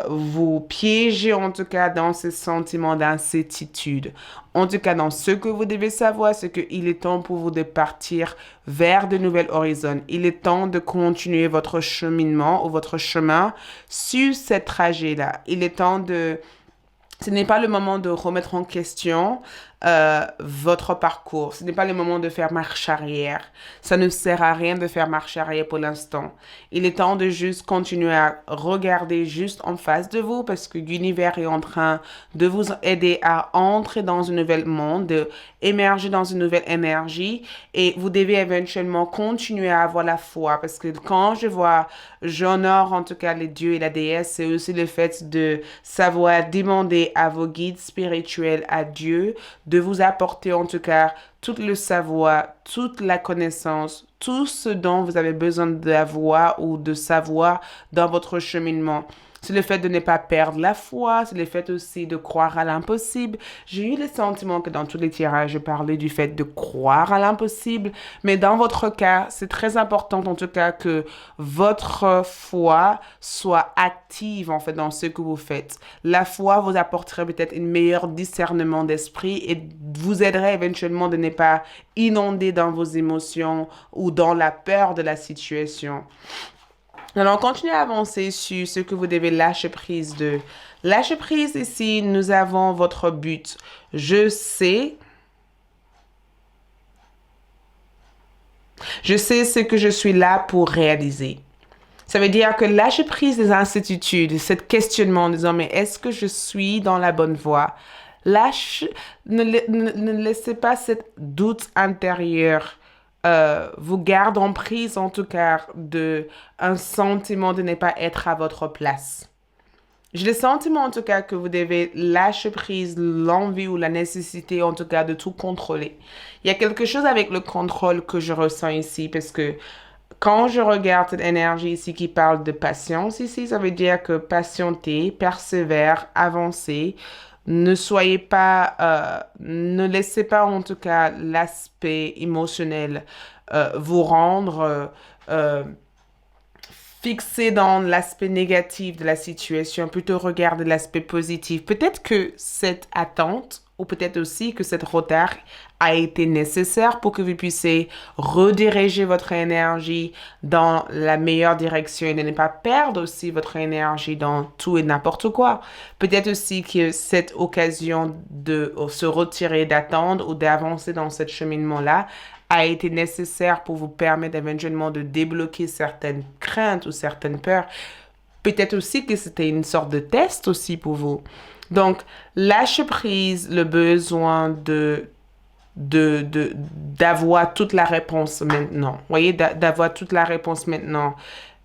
vous piéger, en tout cas, dans ces sentiments d'incertitude. En tout cas, dans ce que vous devez savoir, c'est qu'il est temps pour vous de partir vers de nouvelles horizons. Il est temps de continuer votre cheminement ou votre chemin sur cette trajet-là. Il est temps de... Ce n'est pas le moment de remettre en question votre parcours. Ce n'est pas le moment de faire marche arrière. Ça ne sert à rien de faire marche arrière pour l'instant. Il est temps de juste continuer à regarder juste en face de vous parce que l'univers est en train de vous aider à entrer dans un nouvel monde, de émerger dans une nouvelle énergie et vous devez éventuellement continuer à avoir la foi parce que quand j'honore en tout cas les dieux et la déesse, c'est aussi le fait de savoir demander à vos guides spirituels, à Dieu, de vous apporter en tout cas tout le savoir, toute la connaissance, tout ce dont vous avez besoin d'avoir ou de savoir dans votre cheminement. C'est le fait de ne pas perdre la foi, c'est le fait aussi de croire à l'impossible. J'ai eu le sentiment que dans tous les tirages, je parlais du fait de croire à l'impossible, mais dans votre cas, c'est très important en tout cas que votre foi soit active en fait dans ce que vous faites. La foi vous apporterait peut-être un meilleur discernement d'esprit et vous aiderait éventuellement de ne pas inonder dans vos émotions ou dans la peur de la situation. Alors, continuez à avancer sur ce que vous devez lâcher prise de. Lâcher prise ici, nous avons votre but. Je sais ce que je suis là pour réaliser. Ça veut dire que lâcher prise des incertitudes, ce questionnement en disant, mais est-ce que je suis dans la bonne voie? Ne laissez pas cette doute intérieur vous garde en prise en tout cas de un sentiment de ne pas être à votre place. J'ai le sentiment en tout cas que vous devez lâcher prise l'envie ou la nécessité en tout cas de tout contrôler. Il y a quelque chose avec le contrôle que je ressens ici parce que quand je regarde cette énergie ici qui parle de patience ici, ça veut dire que patienter, persévère, avancer. Ne laissez pas en tout cas l'aspect émotionnel vous rendre fixé dans l'aspect négatif de la situation, plutôt regarder l'aspect positif. Peut-être que cette attente ou peut-être aussi que cette retard a été nécessaire pour que vous puissiez rediriger votre énergie dans la meilleure direction et de ne pas perdre aussi votre énergie dans tout et n'importe quoi. Peut-être aussi que cette occasion de se retirer, d'attendre ou d'avancer dans ce cheminement-là a été nécessaire pour vous permettre éventuellement de débloquer certaines craintes ou certaines peurs. Peut-être aussi que c'était une sorte de test aussi pour vous. Donc, lâchez prise le besoin d'avoir toute la réponse maintenant. Vous voyez, d'avoir toute la réponse maintenant.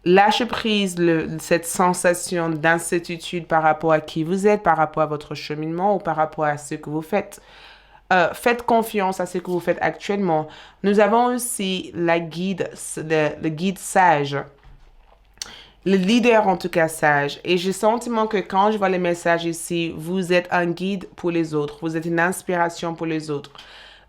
Lâchez prise cette sensation d'incertitude par rapport à qui vous êtes, par rapport à votre cheminement ou par rapport à ce que vous faites. faites confiance à ce que vous faites actuellement. Nous avons aussi le guide sage. Le leader, en tout cas, sage. Et j'ai le sentiment que quand je vois les messages ici, vous êtes un guide pour les autres. Vous êtes une inspiration pour les autres.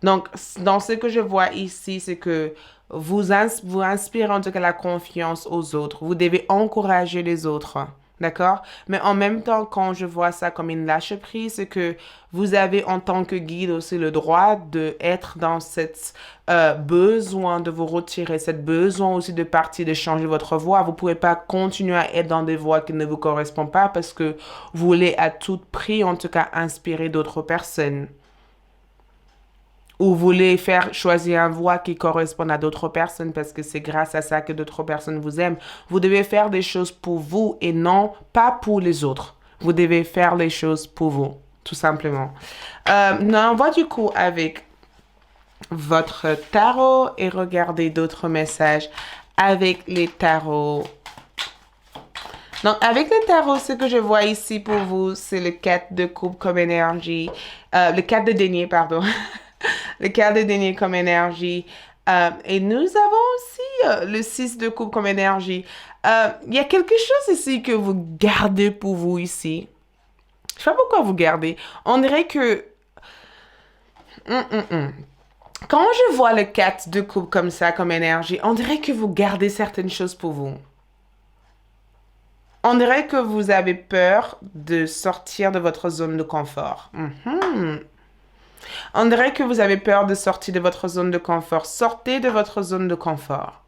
Donc, dans ce que je vois ici, c'est que vous inspirez en tout cas la confiance aux autres. Vous devez encourager les autres. D'accord? Mais en même temps, quand je vois ça comme une lâche prise, c'est que vous avez en tant que guide aussi le droit de être dans cette besoin de vous retirer, cette besoin aussi de partir, de changer votre voie. Vous ne pouvez pas continuer à être dans des voies qui ne vous correspondent pas parce que vous voulez à tout prix, en tout cas, inspirer d'autres personnes ou voulez faire choisir une voie qui corresponde à d'autres personnes parce que c'est grâce à ça que d'autres personnes vous aiment. Vous devez faire des choses pour vous et non pas pour les autres. Vous devez faire les choses pour vous, tout simplement. On va du coup avec votre tarot et regarder d'autres messages avec les tarots. Donc, avec le tarot, ce que je vois ici pour vous, c'est le 4 de coupe comme énergie. Le 4 de denier, pardon. Le 4 de denier comme énergie. Et nous avons aussi le 6 de coupe comme énergie. Il y a quelque chose ici que vous gardez pour vous ici. Je sais pas pourquoi vous gardez. On dirait que... Quand je vois le 4 de coupe comme ça, comme énergie, on dirait que vous gardez certaines choses pour vous. On dirait que vous avez peur de sortir de votre zone de confort. On dirait que vous avez peur de sortir de votre zone de confort. Sortez de votre zone de confort.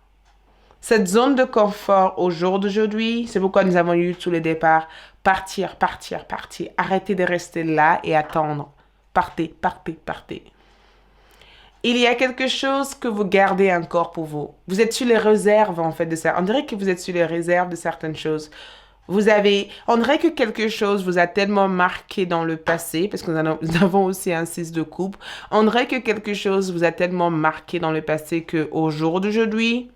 Cette zone de confort au jour d'aujourd'hui, c'est pourquoi nous avons eu tous les départs. Partir, partir, partir. Arrêtez de rester là et attendre. Partez, partez, partez. Il y a quelque chose que vous gardez encore pour vous. Vous êtes sur les réserves, en fait, de ça. On dirait que vous êtes sur les réserves de certaines choses. On dirait que quelque chose vous a tellement marqué dans le passé, parce que nous avons aussi un 6 de coupe. On dirait que quelque chose vous a tellement marqué dans le passé qu'au jour d'aujourd'hui,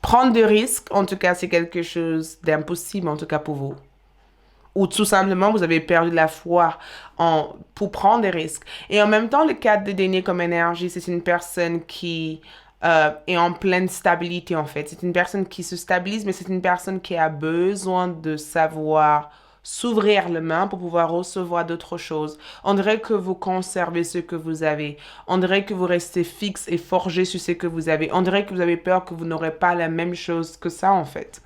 prendre des risques, en tout cas, c'est quelque chose d'impossible, en tout cas pour vous. Ou tout simplement, vous avez perdu la foi pour prendre des risques. Et en même temps, le 4 de denier comme énergie, c'est une personne qui est en pleine stabilité, en fait. C'est une personne qui se stabilise, mais c'est une personne qui a besoin de savoir s'ouvrir les mains pour pouvoir recevoir d'autres choses. On dirait que vous conservez ce que vous avez. On dirait que vous restez fixe et forgé sur ce que vous avez. On dirait que vous avez peur que vous n'aurez pas la même chose que ça, en fait.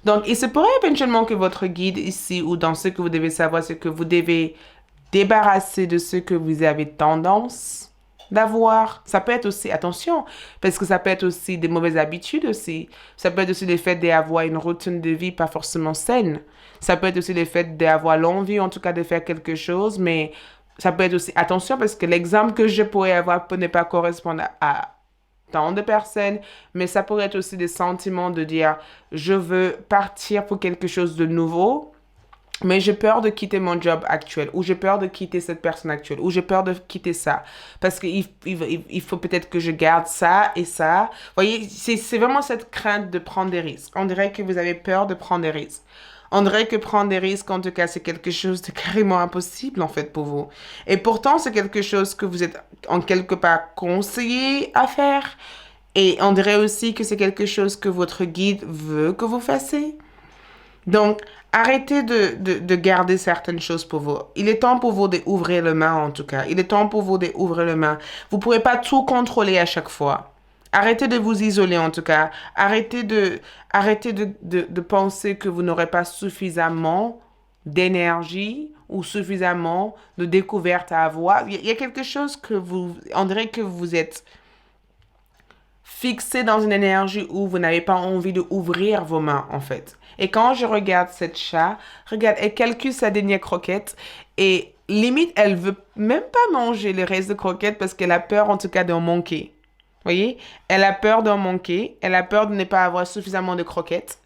Donc, il se pourrait éventuellement que votre guide ici ou dans ce que vous devez savoir, c'est que vous devez débarrasser de ce que vous avez tendance d'avoir. Ça peut être aussi, attention, parce que ça peut être aussi des mauvaises habitudes aussi. Ça peut être aussi le fait d'avoir une routine de vie pas forcément saine. Ça peut être aussi le fait d'avoir l'envie, en tout cas, de faire quelque chose, mais ça peut être aussi, attention, parce que l'exemple que je pourrais avoir peut ne pas correspondre à tant de personnes, mais ça pourrait être aussi des sentiments de dire, je veux partir pour quelque chose de nouveau, mais j'ai peur de quitter mon job actuel, ou j'ai peur de quitter cette personne actuelle, ou j'ai peur de quitter ça, parce qu'il il faut peut-être que je garde ça et ça. Vous voyez, c'est vraiment cette crainte de prendre des risques. On dirait que vous avez peur de prendre des risques. On dirait que prendre des risques, en tout cas, c'est quelque chose de carrément impossible, en fait, pour vous. Et pourtant, c'est quelque chose que vous êtes en quelque part conseillé à faire. Et on dirait aussi que c'est quelque chose que votre guide veut que vous fassiez. Donc, arrêtez de garder certaines choses pour vous. Il est temps pour vous d'ouvrir le main, en tout cas. Il est temps pour vous d'ouvrir le main. Vous ne pourrez pas tout contrôler à chaque fois. Arrêtez de vous isoler, en tout cas. Arrêtez de penser que vous n'aurez pas suffisamment d'énergie ou suffisamment de découvertes à avoir. Il y a quelque chose que on dirait que vous êtes fixé dans une énergie où vous n'avez pas envie d'ouvrir vos mains, en fait. Et quand je regarde cette chat, regarde, elle calcule sa dernière croquette et limite, elle veut même pas manger le reste de croquettes parce qu'elle a peur, en tout cas, d'en manquer. Vous voyez? Elle a peur d'en manquer. Elle a peur de ne pas avoir suffisamment de croquettes.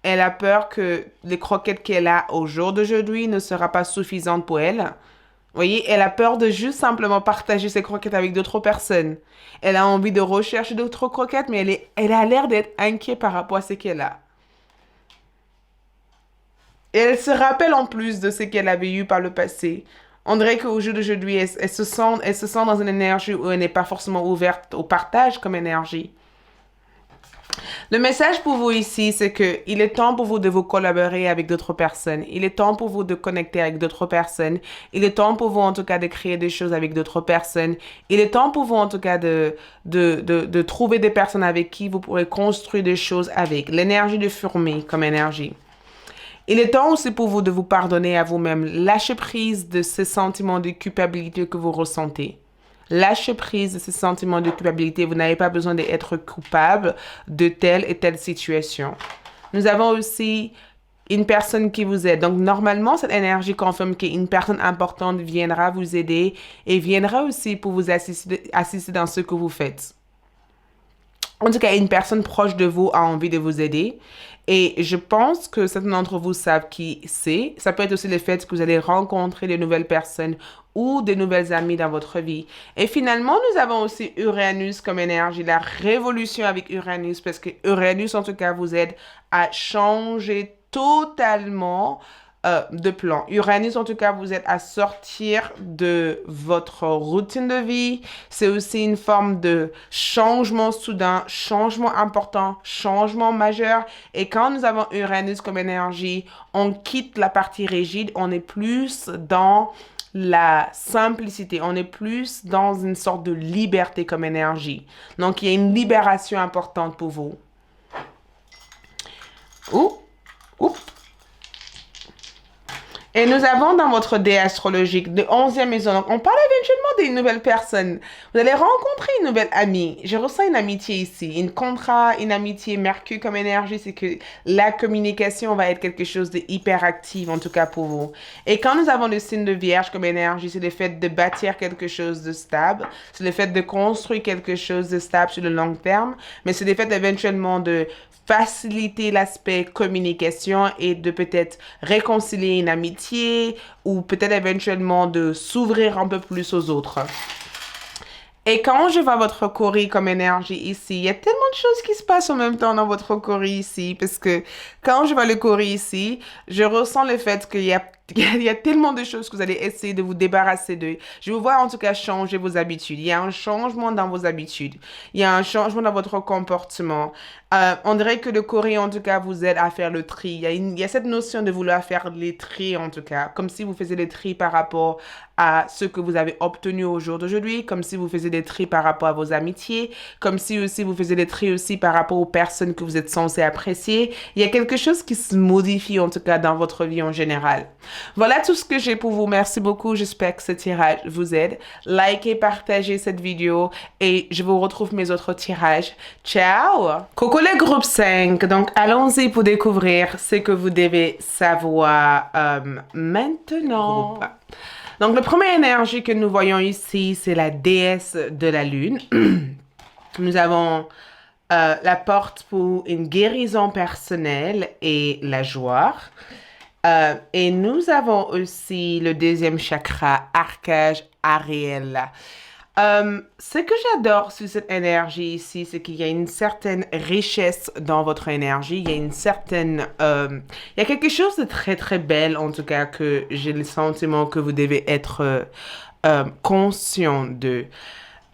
Elle a peur que les croquettes qu'elle a au jour d'aujourd'hui ne sera pas suffisantes pour elle. Vous voyez, elle a peur de juste simplement partager ses croquettes avec d'autres personnes. Elle a envie de rechercher d'autres croquettes, mais elle a l'air d'être inquiète par rapport à ce qu'elle a. Et elle se rappelle en plus de ce qu'elle avait eu par le passé. On dirait qu'au jour d'aujourd'hui, elle se sent dans une énergie où elle n'est pas forcément ouverte au partage comme énergie. Le message pour vous ici, c'est que il est temps pour vous de vous collaborer avec d'autres personnes. Il est temps pour vous de connecter avec d'autres personnes. Il est temps pour vous, en tout cas, de créer des choses avec d'autres personnes. Il est temps pour vous, en tout cas, de trouver des personnes avec qui vous pourrez construire des choses avec. L'énergie de fourmi comme énergie. Il est temps aussi pour vous de vous pardonner à vous-même. Lâchez prise de ces sentiments de culpabilité que vous ressentez. Lâchez prise de ces sentiments de culpabilité. Vous n'avez pas besoin d'être coupable de telle et telle situation. Nous avons aussi une personne qui vous aide. Donc, normalement, cette énergie confirme qu'une personne importante viendra vous aider et viendra aussi pour vous assister dans ce que vous faites. En tout cas, une personne proche de vous a envie de vous aider. Et je pense que certains d'entre vous savent qui c'est. Ça peut être aussi le fait que vous allez rencontrer de nouvelles personnes ou de nouvelles amies dans votre vie. Et finalement, nous avons aussi Uranus comme énergie, la révolution avec Uranus, parce que Uranus, en tout cas, vous aide à changer totalement de plan. Uranus, en tout cas, vous aide à sortir de votre routine de vie. C'est aussi une forme de changement soudain, changement important, changement majeur. Et quand nous avons Uranus comme énergie, on quitte la partie rigide, on est plus dans la simplicité, on est plus dans une sorte de liberté comme énergie. Donc, il y a une libération importante pour vous. Ouh, ouh. Et nous avons dans votre dé astrologique de 11e maison, donc on parle éventuellement d'une nouvelle personne. Vous allez rencontrer une nouvelle amie. Je ressens une amitié ici, une contrat, une amitié. Mercure comme énergie, c'est que la communication va être quelque chose de hyper actif, en tout cas pour vous. Et quand nous avons le signe de Vierge comme énergie, c'est le fait de bâtir quelque chose de stable, c'est le fait de construire quelque chose de stable sur le long terme, mais c'est le fait éventuellement de faciliter l'aspect communication et de peut-être réconcilier une amitié ou peut-être éventuellement de s'ouvrir un peu plus aux autres. Et quand je vois votre cori comme énergie ici, il y a tellement de choses qui se passent en même temps dans votre cori ici, parce que quand je vois le cori ici, je ressens le fait qu'il y a il y a tellement de choses que vous allez essayer de vous débarrasser de. Je vous vois en tout cas changer vos habitudes. Il y a un changement dans vos habitudes. Il y a un changement dans votre comportement. On dirait que le Corée en tout cas vous aide à faire le tri. Il y a cette notion de vouloir faire les tris en tout cas. Comme si vous faisiez les tris par rapport à ce que vous avez obtenu au jour d'aujourd'hui. Comme si vous faisiez des tris par rapport à vos amitiés. Comme si aussi vous faisiez des tris aussi par rapport aux personnes que vous êtes censé apprécier. Il y a quelque chose qui se modifie en tout cas dans votre vie en général. Voilà tout ce que j'ai pour vous. Merci beaucoup. J'espère que ce tirage vous aide. Likez, partagez cette vidéo et je vous retrouve mes autres tirages. Ciao! Coucou le groupe 5. Donc, allons-y pour découvrir ce que vous devez savoir maintenant. Donc, la première énergie que nous voyons ici, c'est la déesse de la lune. Nous avons la porte pour une guérison personnelle et la joie. Et nous avons aussi le deuxième chakra, Archange Ariel. Ce que j'adore sur cette énergie ici, c'est qu'il y a une certaine richesse dans votre énergie. Il y a une certaine... il y a quelque chose de très, très belle, en tout cas, que j'ai le sentiment que vous devez être conscient de.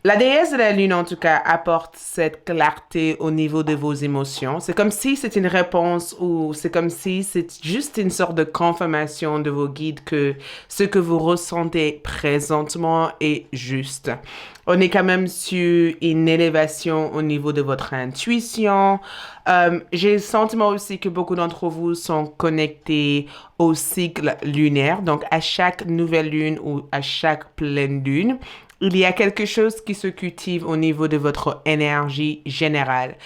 La déesse de la lune, en tout cas, apporte cette clarté au niveau de vos émotions. C'est comme si c'est une réponse ou c'est comme si c'est juste une sorte de confirmation de vos guides que ce que vous ressentez présentement est juste. On est quand même sur une élévation au niveau de votre intuition. J'ai le sentiment aussi que beaucoup d'entre vous sont connectés au cycle lunaire, donc à chaque nouvelle lune ou à chaque pleine lune. Il y a quelque chose qui se cultive au niveau de votre énergie générale.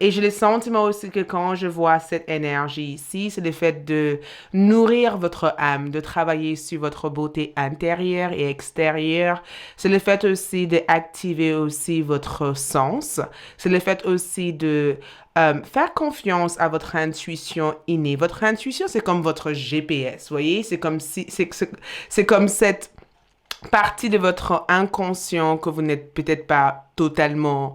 Et j'ai le sentiment aussi que quand je vois cette énergie ici, c'est le fait de nourrir votre âme, de travailler sur votre beauté intérieure et extérieure. C'est le fait aussi d'activer aussi votre sens. C'est le fait aussi de faire confiance à votre intuition innée. Votre intuition, c'est comme votre GPS, vous voyez? C'est comme si, c'est comme cette partie de votre inconscient que vous n'êtes peut-être pas totalement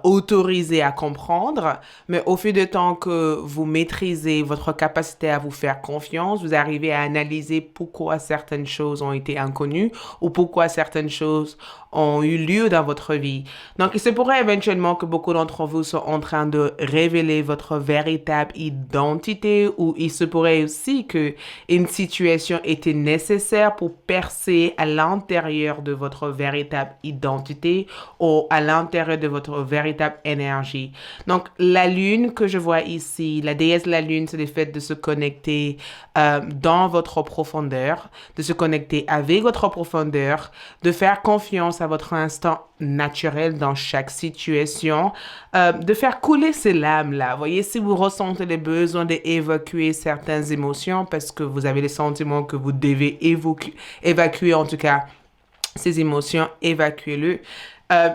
autorisé à comprendre, mais au fil du temps que vous maîtrisez votre capacité à vous faire confiance, vous arrivez à analyser pourquoi certaines choses ont été inconnues ou pourquoi certaines choses ont eu lieu dans votre vie. Donc, il se pourrait éventuellement que beaucoup d'entre vous sont en train de révéler votre véritable identité ou il se pourrait aussi que une situation était nécessaire pour percer à l'intérieur de votre véritable identité ou à l'intérieur de votre véritable énergie. Donc, la lune que je vois ici, la déesse de la lune, c'est le fait de se connecter dans votre profondeur, de se connecter avec votre profondeur, de faire confiance à votre instinct naturel dans chaque situation, de faire couler ces lames-là. Voyez, si vous ressentez le besoin d'évacuer certaines émotions parce que vous avez le sentiment que vous devez évacuer en tout cas ces émotions, évacuez-le.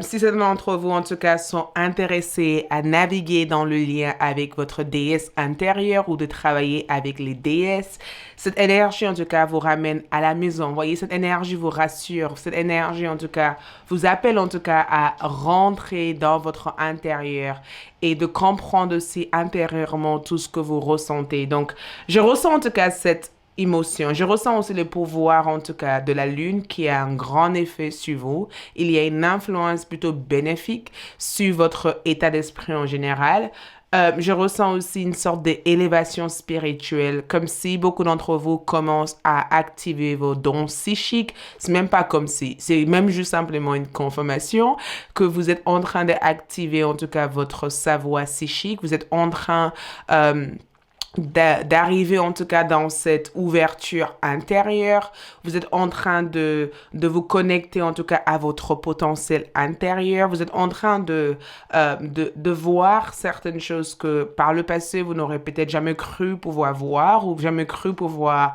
Si certains d'entre vous, en tout cas, sont intéressés à naviguer dans le lien avec votre déesse intérieure ou de travailler avec les déesses, cette énergie, en tout cas, vous ramène à la maison. Vous voyez, cette énergie vous rassure. Cette énergie, en tout cas, vous appelle, en tout cas, à rentrer dans votre intérieur et de comprendre aussi intérieurement tout ce que vous ressentez. Donc, je ressens, en tout cas, cette émotion. Je ressens aussi le pouvoir, en tout cas, de la lune qui a un grand effet sur vous. Il y a une influence plutôt bénéfique sur votre état d'esprit en général. Je ressens aussi une sorte d'élévation spirituelle, comme si beaucoup d'entre vous commencent à activer vos dons psychiques. C'est même pas comme si, c'est même juste simplement une confirmation que vous êtes en train d'activer, en tout cas, votre savoir psychique. Vous êtes en train d'arriver en tout cas dans cette ouverture intérieure. Vous êtes en train de vous connecter en tout cas à votre potentiel intérieur. Vous êtes en train de voir certaines choses que par le passé, vous n'aurez peut-être jamais cru pouvoir voir ou jamais cru pouvoir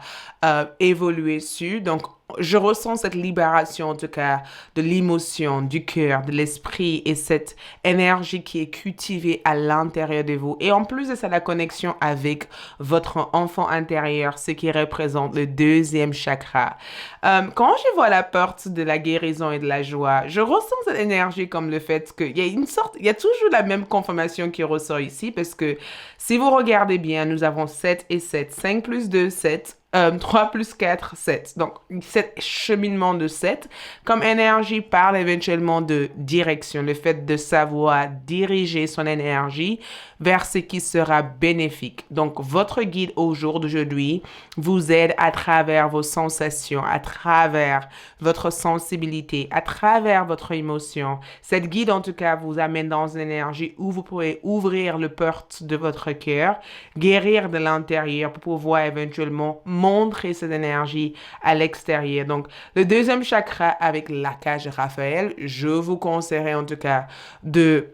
évoluer sur. Donc, je ressens cette libération, en tout cas, de l'émotion, du cœur, de l'esprit et cette énergie qui est cultivée à l'intérieur de vous. Et en plus de ça, la connexion avec votre enfant intérieur, ce qui représente le deuxième chakra. Quand je vois la porte de la guérison et de la joie, je ressens cette énergie comme le fait qu'il y a il y a toujours la même confirmation qui ressort ici parce que si vous regardez bien, nous avons 7 et 7, 5 plus 2, 7. 3 plus 4, 7. Donc, cet cheminement de 7, comme énergie, parle éventuellement de direction, le fait de savoir diriger son énergie vers ce qui sera bénéfique. Donc, votre guide au jour d'aujourd'hui vous aide à travers vos sensations, à travers votre sensibilité, à travers votre émotion. Cette guide, en tout cas, vous amène dans une énergie où vous pourrez ouvrir le porte de votre cœur, guérir de l'intérieur pour pouvoir éventuellement montrer cette énergie à l'extérieur. Donc, le deuxième chakra avec l'archange Raphaël, je vous conseillerais en tout cas de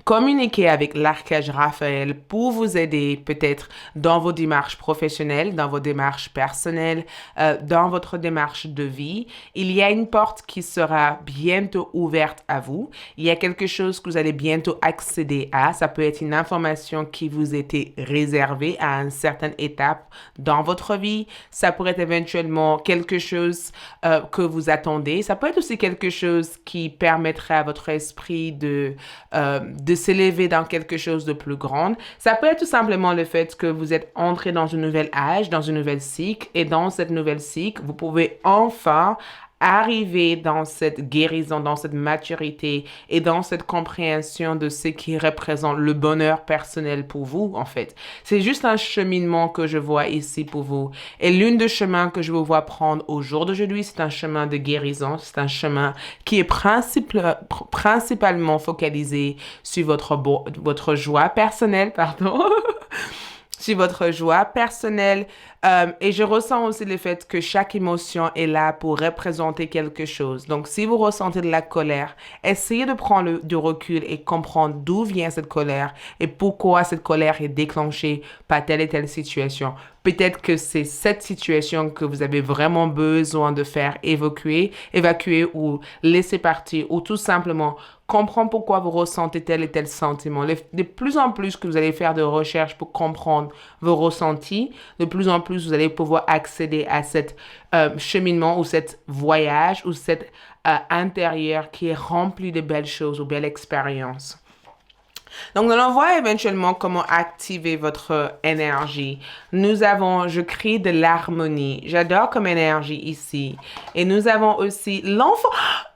communiquer avec l'archange Raphaël pour vous aider peut-être dans vos démarches professionnelles, dans vos démarches personnelles, dans votre démarche de vie. Il y a une porte qui sera bientôt ouverte à vous. Il y a quelque chose que vous allez bientôt accéder à. Ça peut être une information qui vous était réservée à une certaine étape dans votre vie. Ça pourrait être éventuellement quelque chose que vous attendez. Ça peut être aussi quelque chose qui permettrait à votre esprit de s'élever dans quelque chose de plus grand. Ça peut être tout simplement le fait que vous êtes entré dans une nouvelle âge, dans une nouvelle cycle, et dans cette nouvelle cycle, vous pouvez enfin arriver dans cette guérison, dans cette maturité et dans cette compréhension de ce qui représente le bonheur personnel pour vous, en fait. C'est juste un cheminement que je vois ici pour vous. Et l'une des chemins que je vous vois prendre au jour d'aujourd'hui, c'est un chemin de guérison. C'est un chemin qui est principalement focalisé sur votre joie personnelle, pardon. Sur votre joie personnelle. Et je ressens aussi le fait que chaque émotion est là pour représenter quelque chose. Donc, si vous ressentez de la colère, essayez de prendre du recul et comprendre d'où vient cette colère et pourquoi cette colère est déclenchée par telle et telle situation. Peut-être que c'est cette situation que vous avez vraiment besoin de faire évacuer ou laisser partir ou tout simplement comprendre pourquoi vous ressentez tel et tel sentiment. De plus en plus que vous allez faire de recherches pour comprendre vos ressentis, de plus en plus vous allez pouvoir accéder à cet cheminement ou cet voyage ou cet intérieur qui est rempli de belles choses ou belles expériences. Donc, nous allons voir éventuellement comment activer votre énergie. Je crée de l'harmonie. J'adore comme énergie ici. Et nous avons aussi l'enfant.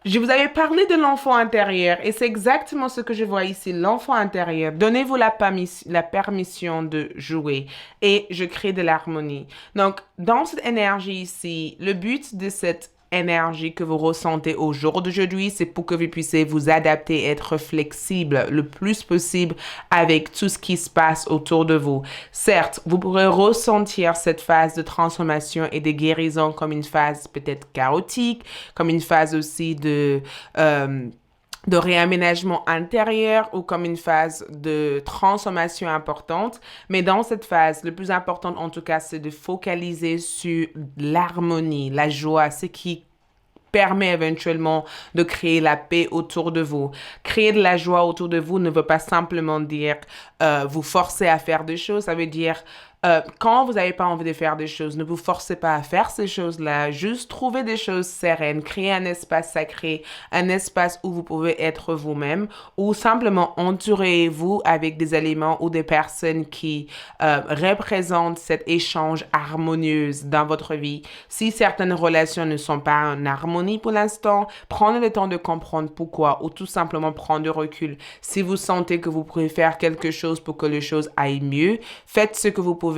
Je vous avais parlé de l'enfant intérieur et c'est exactement ce que je vois ici, l'enfant intérieur. Donnez-vous la permission de jouer et je crée de l'harmonie. Donc, dans cette énergie ici, le but de cette énergie que vous ressentez au jour d'aujourd'hui, c'est pour que vous puissiez vous adapter, être flexible le plus possible avec tout ce qui se passe autour de vous. Certes, vous pourrez ressentir cette phase de transformation et de guérison comme une phase peut-être chaotique, comme une phase aussi de réaménagement intérieur ou comme une phase de transformation importante. Mais dans cette phase, le plus important en tout cas, c'est de focaliser sur l'harmonie, la joie, ce qui permet éventuellement de créer la paix autour de vous. Créer de la joie autour de vous ne veut pas simplement dire vous forcer à faire des choses, ça veut dire quand vous n'avez pas envie de faire des choses, ne vous forcez pas à faire ces choses-là. Juste trouver des choses sereines, créer un espace sacré, un espace où vous pouvez être vous-même ou simplement entourez-vous avec des éléments ou des personnes qui représentent cet échange harmonieuse dans votre vie. Si certaines relations ne sont pas en harmonie pour l'instant, prenez le temps de comprendre pourquoi ou tout simplement prendre du recul. Si vous sentez que vous pouvez faire quelque chose pour que les choses aillent mieux, faites ce que vous pouvez,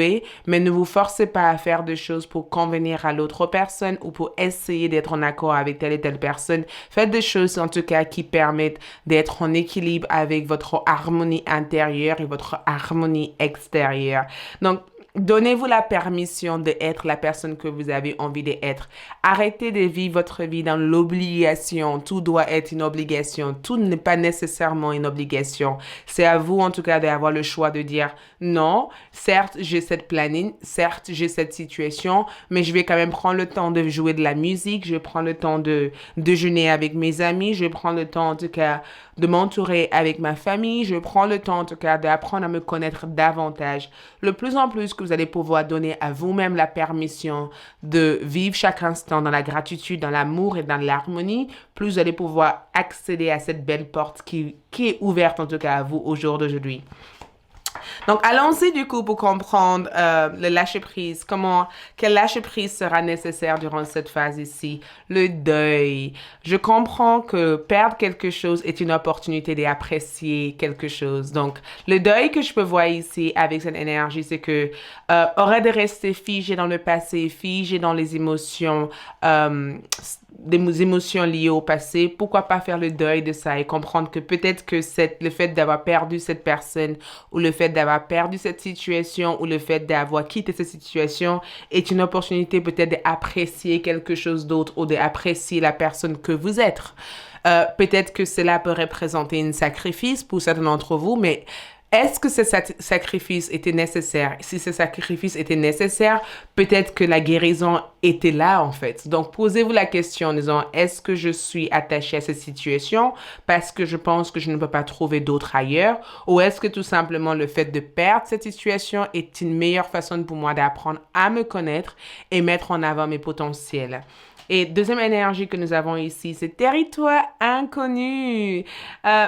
mais ne vous forcez pas à faire des choses pour convenir à l'autre personne ou pour essayer d'être en accord avec telle et telle personne. Faites des choses en tout cas qui permettent d'être en équilibre avec votre harmonie intérieure et votre harmonie extérieure. Donc, donnez-vous la permission d'être la personne que vous avez envie d'être. Arrêtez de vivre votre vie dans l'obligation. Tout doit être une obligation. Tout n'est pas nécessairement une obligation. C'est à vous, en tout cas, d'avoir le choix de dire non, certes, j'ai cette planning, certes, j'ai cette situation, mais je vais quand même prendre le temps de jouer de la musique. Je vais prendre le temps de déjeuner avec mes amis. Je vais prendre le temps, en tout cas, de m'entourer avec ma famille. Je prends le temps, en tout cas, d'apprendre à me connaître davantage. Le plus en plus que vous allez pouvoir donner à vous-même la permission de vivre chaque instant dans la gratitude, dans l'amour et dans l'harmonie, plus vous allez pouvoir accéder à cette belle porte qui est ouverte, en tout cas, à vous au jour d'aujourd'hui. Donc, allons-y du coup pour comprendre le lâcher-prise. Quel lâcher-prise sera nécessaire durant cette phase ici? Le deuil. Je comprends que perdre quelque chose est une opportunité d'apprécier quelque chose. Donc, le deuil que je peux voir ici avec cette énergie, c'est que aurait de rester figé dans le passé, figé dans les émotions, des émotions liées au passé, pourquoi pas faire le deuil de ça et comprendre que peut-être que le fait d'avoir perdu cette personne ou le fait d'avoir perdu cette situation ou le fait d'avoir quitté cette situation est une opportunité peut-être d'apprécier quelque chose d'autre ou d'apprécier la personne que vous êtes. Peut-être que cela peut représenter un sacrifice pour certains d'entre vous, mais est-ce que ce sacrifice était nécessaire? Si ce sacrifice était nécessaire, peut-être que la guérison était là en fait. Donc, posez-vous la question en disant, est-ce que je suis attachée à cette situation parce que je pense que je ne peux pas trouver d'autre ailleurs? Ou est-ce que tout simplement le fait de perdre cette situation est une meilleure façon pour moi d'apprendre à me connaître et mettre en avant mes potentiels? Et deuxième énergie que nous avons ici, c'est territoire inconnu.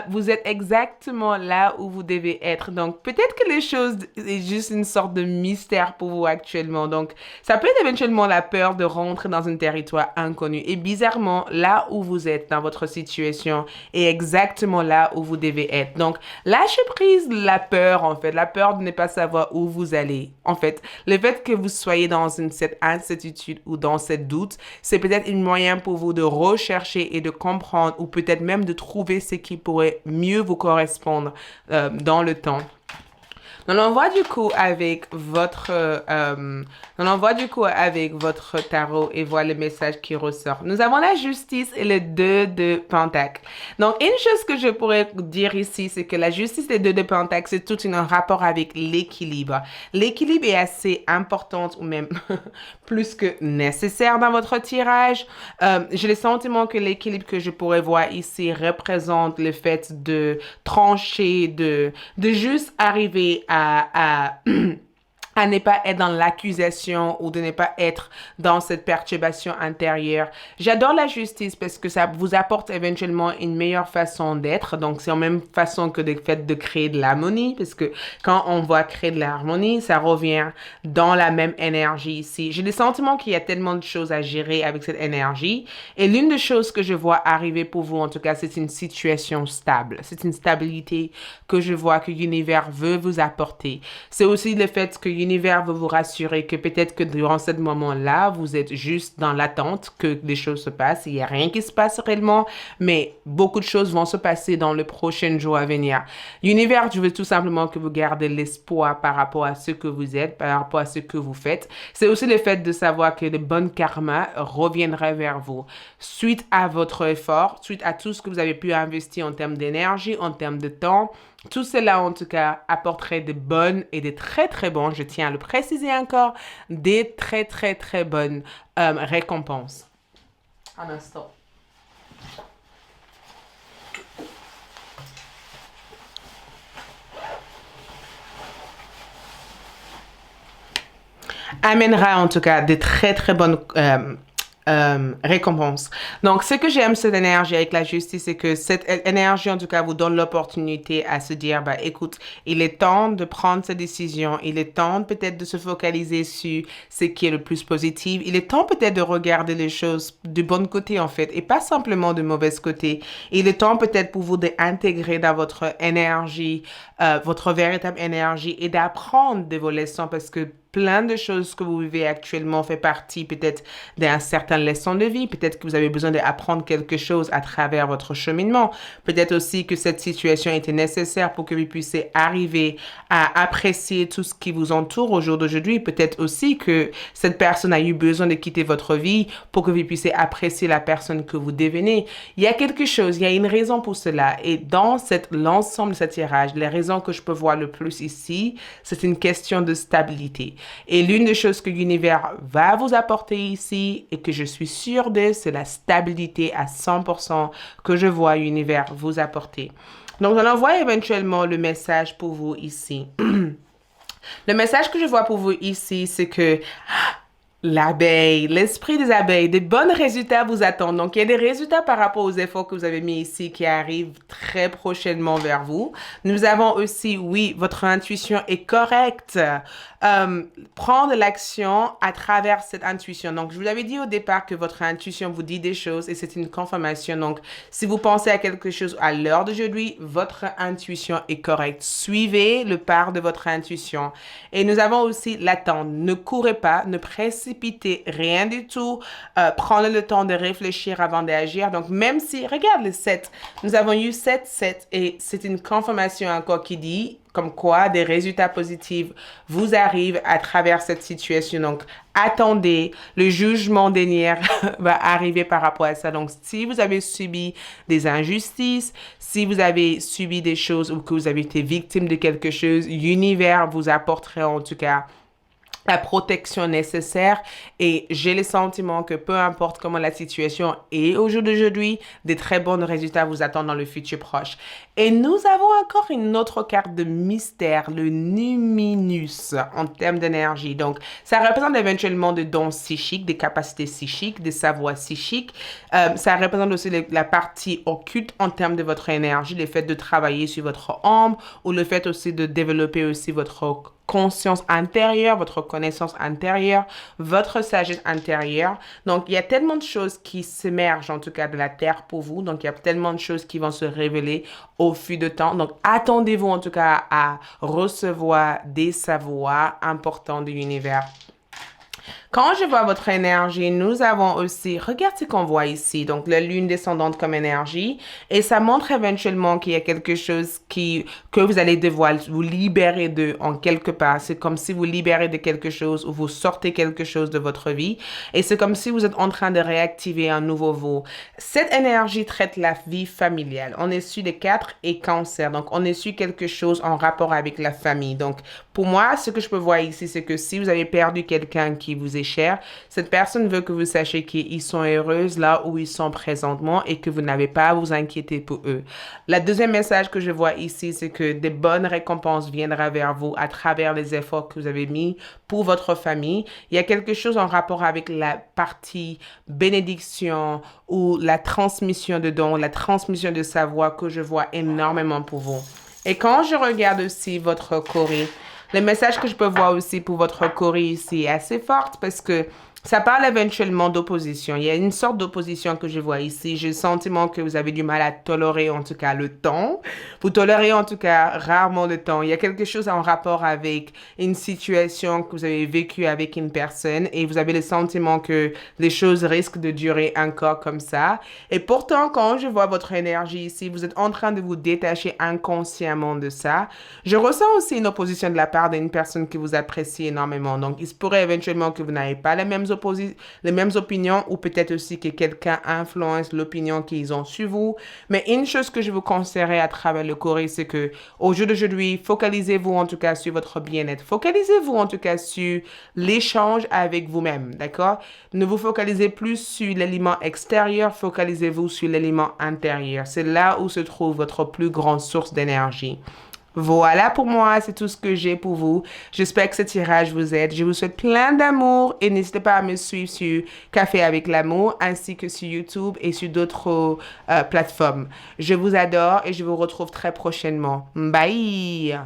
Vous êtes exactement là où vous devez être. Donc, peut-être que les choses est juste une sorte de mystère pour vous actuellement. Donc, ça peut être éventuellement la peur de rentrer dans un territoire inconnu. Et bizarrement, là où vous êtes dans votre situation est exactement là où vous devez être. Donc, lâchez prise la peur, en fait. La peur de ne pas savoir où vous allez. En fait, le fait que vous soyez dans cette incertitude ou dans cette doute, c'est peut-être un moyen pour vous de rechercher et de comprendre ou peut-être même de trouver ce qui pourrait mieux vous correspondre dans le temps. On envoie du coup avec votre tarot et voit le message qui ressort. Nous avons la justice et le 2 de Pentacle. Donc, une chose que je pourrais dire ici, c'est que la justice et le 2 de Pentacle, c'est tout un rapport avec l'équilibre. L'équilibre est assez important ou même plus que nécessaire dans votre tirage. J'ai le sentiment que l'équilibre que je pourrais voir ici représente le fait de trancher, de juste arriver à ne pas être dans l'accusation ou de ne pas être dans cette perturbation intérieure. J'adore la justice parce que ça vous apporte éventuellement une meilleure façon d'être. Donc, c'est en même façon que le fait de créer de l'harmonie parce que quand on va créer de l'harmonie, ça revient dans la même énergie ici. J'ai le sentiment qu'il y a tellement de choses à gérer avec cette énergie. Et l'une des choses que je vois arriver pour vous, en tout cas, c'est une situation stable. C'est une stabilité que je vois que l'univers veut vous apporter. C'est aussi le fait que l'univers veut vous rassurer que peut-être que durant ce moment-là, vous êtes juste dans l'attente que des choses se passent. Il n'y a rien qui se passe réellement, mais beaucoup de choses vont se passer dans le prochain jour à venir. L'univers, je veux tout simplement que vous gardez l'espoir par rapport à ce que vous êtes, par rapport à ce que vous faites. C'est aussi le fait de savoir que le bon karma reviendra vers vous suite à votre effort, suite à tout ce que vous avez pu investir en termes d'énergie, en termes de temps. Tout cela, en tout cas, apporterait de bonnes et de très, très bonnes, je tiens à le préciser encore, des très, très, très bonnes récompenses. Un instant. Amènera, en tout cas, des très, très bonnes récompense. Donc, ce que j'aime cette énergie avec la justice, c'est que cette énergie, en tout cas, vous donne l'opportunité à se dire, bah, écoute, il est temps de prendre cette décision. Il est temps peut-être de se focaliser sur ce qui est le plus positif. Il est temps peut-être de regarder les choses du bon côté, en fait, et pas simplement du mauvais côté. Il est temps peut-être pour vous d'intégrer dans votre énergie, votre véritable énergie et d'apprendre de vos leçons parce que plein de choses que vous vivez actuellement fait partie peut-être d'un certain leçon de vie. Peut-être que vous avez besoin d'apprendre quelque chose à travers votre cheminement. Peut-être aussi que cette situation était nécessaire pour que vous puissiez arriver à apprécier tout ce qui vous entoure au jour d'aujourd'hui. Peut-être aussi que cette personne a eu besoin de quitter votre vie pour que vous puissiez apprécier la personne que vous devenez. Il y a quelque chose, il y a une raison pour cela. Et dans l'ensemble de ce tirage, les raisons que je peux voir le plus ici, c'est une question de stabilité. Et l'une des choses que l'univers va vous apporter ici et que je suis sûre de, c'est la stabilité à 100% que je vois l'univers vous apporter. Donc, on envoie éventuellement le message pour vous ici. Le message que je vois pour vous ici, c'est que l'abeille, l'esprit des abeilles, des bons résultats vous attendent. Donc, il y a des résultats par rapport aux efforts que vous avez mis ici qui arrivent très prochainement vers vous. Nous avons aussi, oui, votre intuition est correcte. Prendre l'action à travers cette intuition. Donc, je vous avais dit au départ que votre intuition vous dit des choses et c'est une confirmation. Donc, si vous pensez à quelque chose à l'heure d'aujourd'hui, votre intuition est correcte. Suivez le pas de votre intuition. Et nous avons aussi l'attente. Ne courez pas, ne précipitez rien du tout. Prenez le temps de réfléchir avant d'agir. Donc, même si, regarde le 7, nous avons eu 7, 7 et c'est une confirmation encore qui dit comme quoi des résultats positifs vous arrivent à travers cette situation. Donc, attendez, le jugement dernier va arriver par rapport à ça. Donc, si vous avez subi des injustices, si vous avez subi des choses ou que vous avez été victime de quelque chose, l'univers vous apportera en tout cas la protection nécessaire et j'ai le sentiment que peu importe comment la situation est au jour d'aujourd'hui, des très bons résultats vous attendent dans le futur proche. Et nous avons encore une autre carte de mystère, le Numinus en termes d'énergie. Donc, ça représente éventuellement des dons psychiques, des capacités psychiques, des savoirs psychiques. Ça représente aussi la partie occulte en termes de votre énergie, le fait de travailler sur votre âme ou le fait aussi de développer aussi votre conscience intérieure, votre connaissance intérieure, votre sagesse intérieure. Donc, il y a tellement de choses qui s'émergent, en tout cas, de la Terre pour vous. Donc, il y a tellement de choses qui vont se révéler au fil de temps. Donc, attendez-vous, en tout cas, à recevoir des savoirs importants de l'univers. Quand je vois votre énergie, nous avons aussi, regarde ce qu'on voit ici, donc la lune descendante comme énergie, et ça montre éventuellement qu'il y a quelque chose que vous allez devoir vous libérer de en quelque part. C'est comme si vous libérez de quelque chose ou vous sortez quelque chose de votre vie, et c'est comme si vous êtes en train de réactiver un nouveau vous. Cette énergie traite la vie familiale. On est sur les 4 et cancer, donc on est sur quelque chose en rapport avec la famille. Donc, pour moi, ce que je peux voir ici, c'est que si vous avez perdu quelqu'un qui vous est cher, cette personne veut que vous sachiez qu'ils sont heureux là où ils sont présentement et que vous n'avez pas à vous inquiéter pour eux. La deuxième message que je vois ici, c'est que des bonnes récompenses viendront vers vous à travers les efforts que vous avez mis pour votre famille. Il y a quelque chose en rapport avec la partie bénédiction ou la transmission de dons, la transmission de savoir que je vois énormément pour vous. Et quand je regarde aussi votre Corée, le message que je peux voir aussi pour votre Corée ici est assez fort parce que ça parle éventuellement d'opposition. Il y a une sorte d'opposition que je vois ici. J'ai le sentiment que vous avez du mal à tolérer en tout cas le temps. Vous tolérez en tout cas rarement le temps. Il y a quelque chose en rapport avec une situation que vous avez vécue avec une personne et vous avez le sentiment que les choses risquent de durer encore comme ça. Et pourtant, quand je vois votre énergie ici, vous êtes en train de vous détacher inconsciemment de ça. Je ressens aussi une opposition de la part d'une personne que vous appréciez énormément. Donc, il se pourrait éventuellement que vous n'avez pas les mêmes opinions ou peut-être aussi que quelqu'un influence l'opinion qu'ils ont sur vous. Mais une chose que je vous conseillerais à travers le Corée, c'est que au jour d'aujourd'hui, focalisez-vous en tout cas sur votre bien-être. Focalisez-vous en tout cas sur l'échange avec vous-même, d'accord? Ne vous focalisez plus sur l'élément extérieur, focalisez-vous sur l'élément intérieur. C'est là où se trouve votre plus grande source d'énergie. Voilà pour moi, c'est tout ce que j'ai pour vous. J'espère que ce tirage vous aide. Je vous souhaite plein d'amour et n'hésitez pas à me suivre sur Café avec l'amour ainsi que sur YouTube et sur d'autres plateformes. Je vous adore et je vous retrouve très prochainement. Bye!